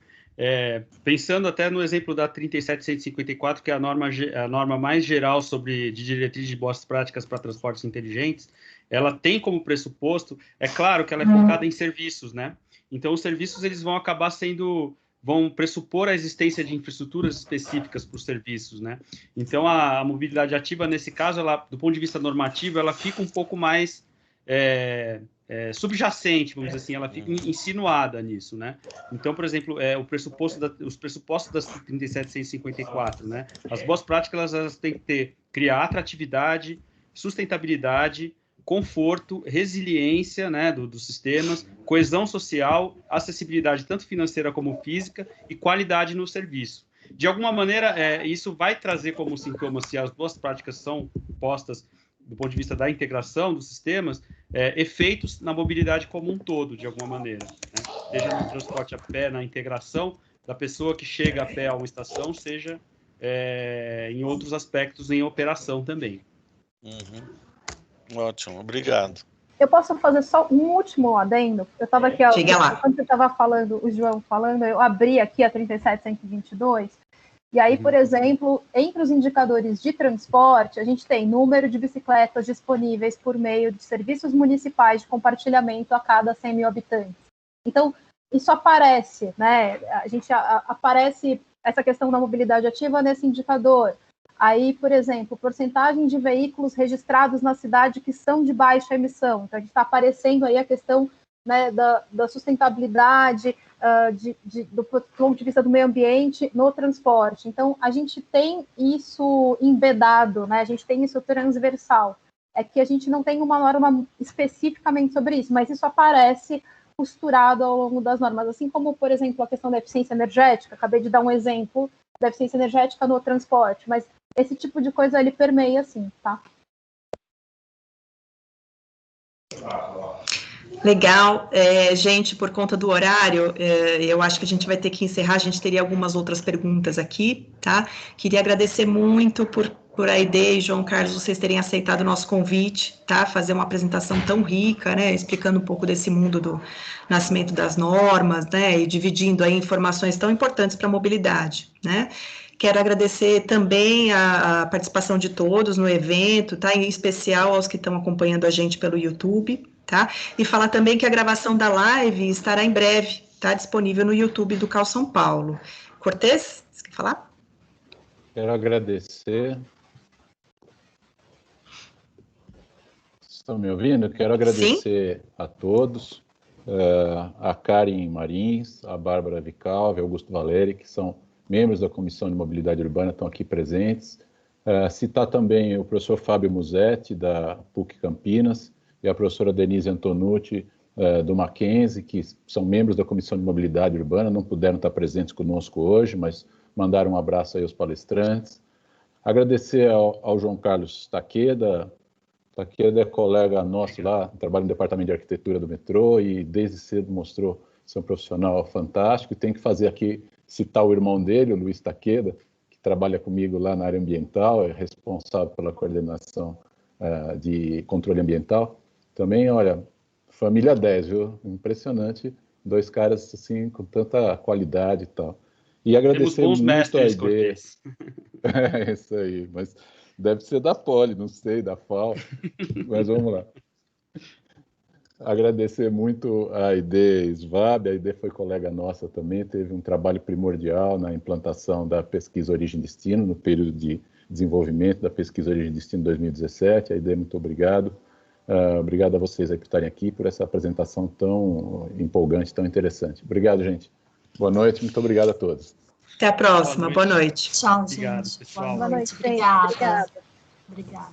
pensando até no exemplo da 37154, que é a norma mais geral de diretriz de boas práticas para transportes inteligentes. Ela tem como pressuposto, é claro que ela é focada em serviços, né? Então, os serviços eles vão acabar vão pressupor a existência de infraestruturas específicas para os serviços, né? Então, a mobilidade ativa, nesse caso, ela, do ponto de vista normativo, ela fica um pouco mais subjacente, vamos dizer assim, ela fica insinuada nisso, né? Então, por exemplo, os pressupostos das 37154, né? As boas práticas, elas têm que criar atratividade, sustentabilidade, conforto, resiliência, né, dos sistemas, coesão social, acessibilidade tanto financeira como física e qualidade no serviço. De alguma maneira, isso vai trazer como sintoma, se as boas práticas são postas do ponto de vista da integração dos sistemas, efeitos na mobilidade como um todo, de alguma maneira, né? Seja no transporte a pé, na integração da pessoa que chega a pé a uma estação, seja em outros aspectos em operação também. Ótimo, obrigado. Eu posso fazer só um último adendo? Eu estava aqui, quando você estava falando, o João falando, eu abri aqui a 37122, e aí, por exemplo, entre os indicadores de transporte, a gente tem número de bicicletas disponíveis por meio de serviços municipais de compartilhamento a cada 100 mil habitantes. Então, isso aparece, né? Aparece essa questão da mobilidade ativa nesse indicador. Aí, por exemplo, porcentagem de veículos registrados na cidade que são de baixa emissão. Então, a gente está aparecendo aí a questão, né, da sustentabilidade, do ponto de vista do meio ambiente no transporte. Então, a gente tem isso embedado, né? A gente tem isso transversal. É que a gente não tem uma norma especificamente sobre isso, mas isso aparece costurado ao longo das normas. Assim como, por exemplo, a questão da eficiência energética. Acabei de dar um exemplo da eficiência energética no transporte, mas esse tipo de coisa ele permeia, sim, tá? Legal. Gente, por conta do horário, eu acho que a gente vai ter que encerrar, a gente teria algumas outras perguntas aqui, tá? Queria agradecer muito por a Aide e João Carlos, vocês terem aceitado o nosso convite, tá? Fazer uma apresentação tão rica, né? Explicando um pouco desse mundo do nascimento das normas, né? E dividindo aí informações tão importantes para a mobilidade, né? Quero agradecer também a participação de todos no evento, tá? Em especial aos que estão acompanhando a gente pelo YouTube, tá? E falar também que a gravação da live estará em breve, tá? Disponível no YouTube do Cal São Paulo. Cortez, você quer falar? Quero agradecer. Estão me ouvindo? Quero agradecer a todos, a Karen Marins, a Bárbara Vicalve, Augusto Valeri, que são membros da Comissão de Mobilidade Urbana, estão aqui presentes. Citar também o professor Fábio Musetti, da PUC Campinas, e a professora Denise Antonucci, do Mackenzie, que são membros da Comissão de Mobilidade Urbana, não puderam estar presentes conosco hoje, mas mandaram um abraço aí aos palestrantes. Agradecer ao João Carlos Takeda. Takeda é colega nosso lá, trabalha no Departamento de Arquitetura do metrô e desde cedo mostrou ser um profissional fantástico. E tem que fazer aqui, citar o irmão dele, o Luiz Takeda, que trabalha comigo lá na área ambiental, é responsável pela coordenação de controle ambiental. Também, olha, família 10, viu? Impressionante, 2 caras assim com tanta qualidade e tal. E agradecer Temos bons muito mestres, a ideia. Cortez. É isso aí, mas deve ser da Poli, não sei, da FAO, mas vamos lá. Agradecer muito a ID Svab, a ID foi colega nossa também, teve um trabalho primordial na implantação da pesquisa Origem e Destino, no período de desenvolvimento da pesquisa Origem e Destino 2017. A ID, muito obrigado. Obrigado a vocês aí por estarem aqui, por essa apresentação tão empolgante, tão interessante. Obrigado, gente. Boa noite, muito obrigado a todos. Até a próxima, boa noite. Tchau, Obrigado, gente. pessoal. Boa noite, Obrigada. obrigada. Obrigada.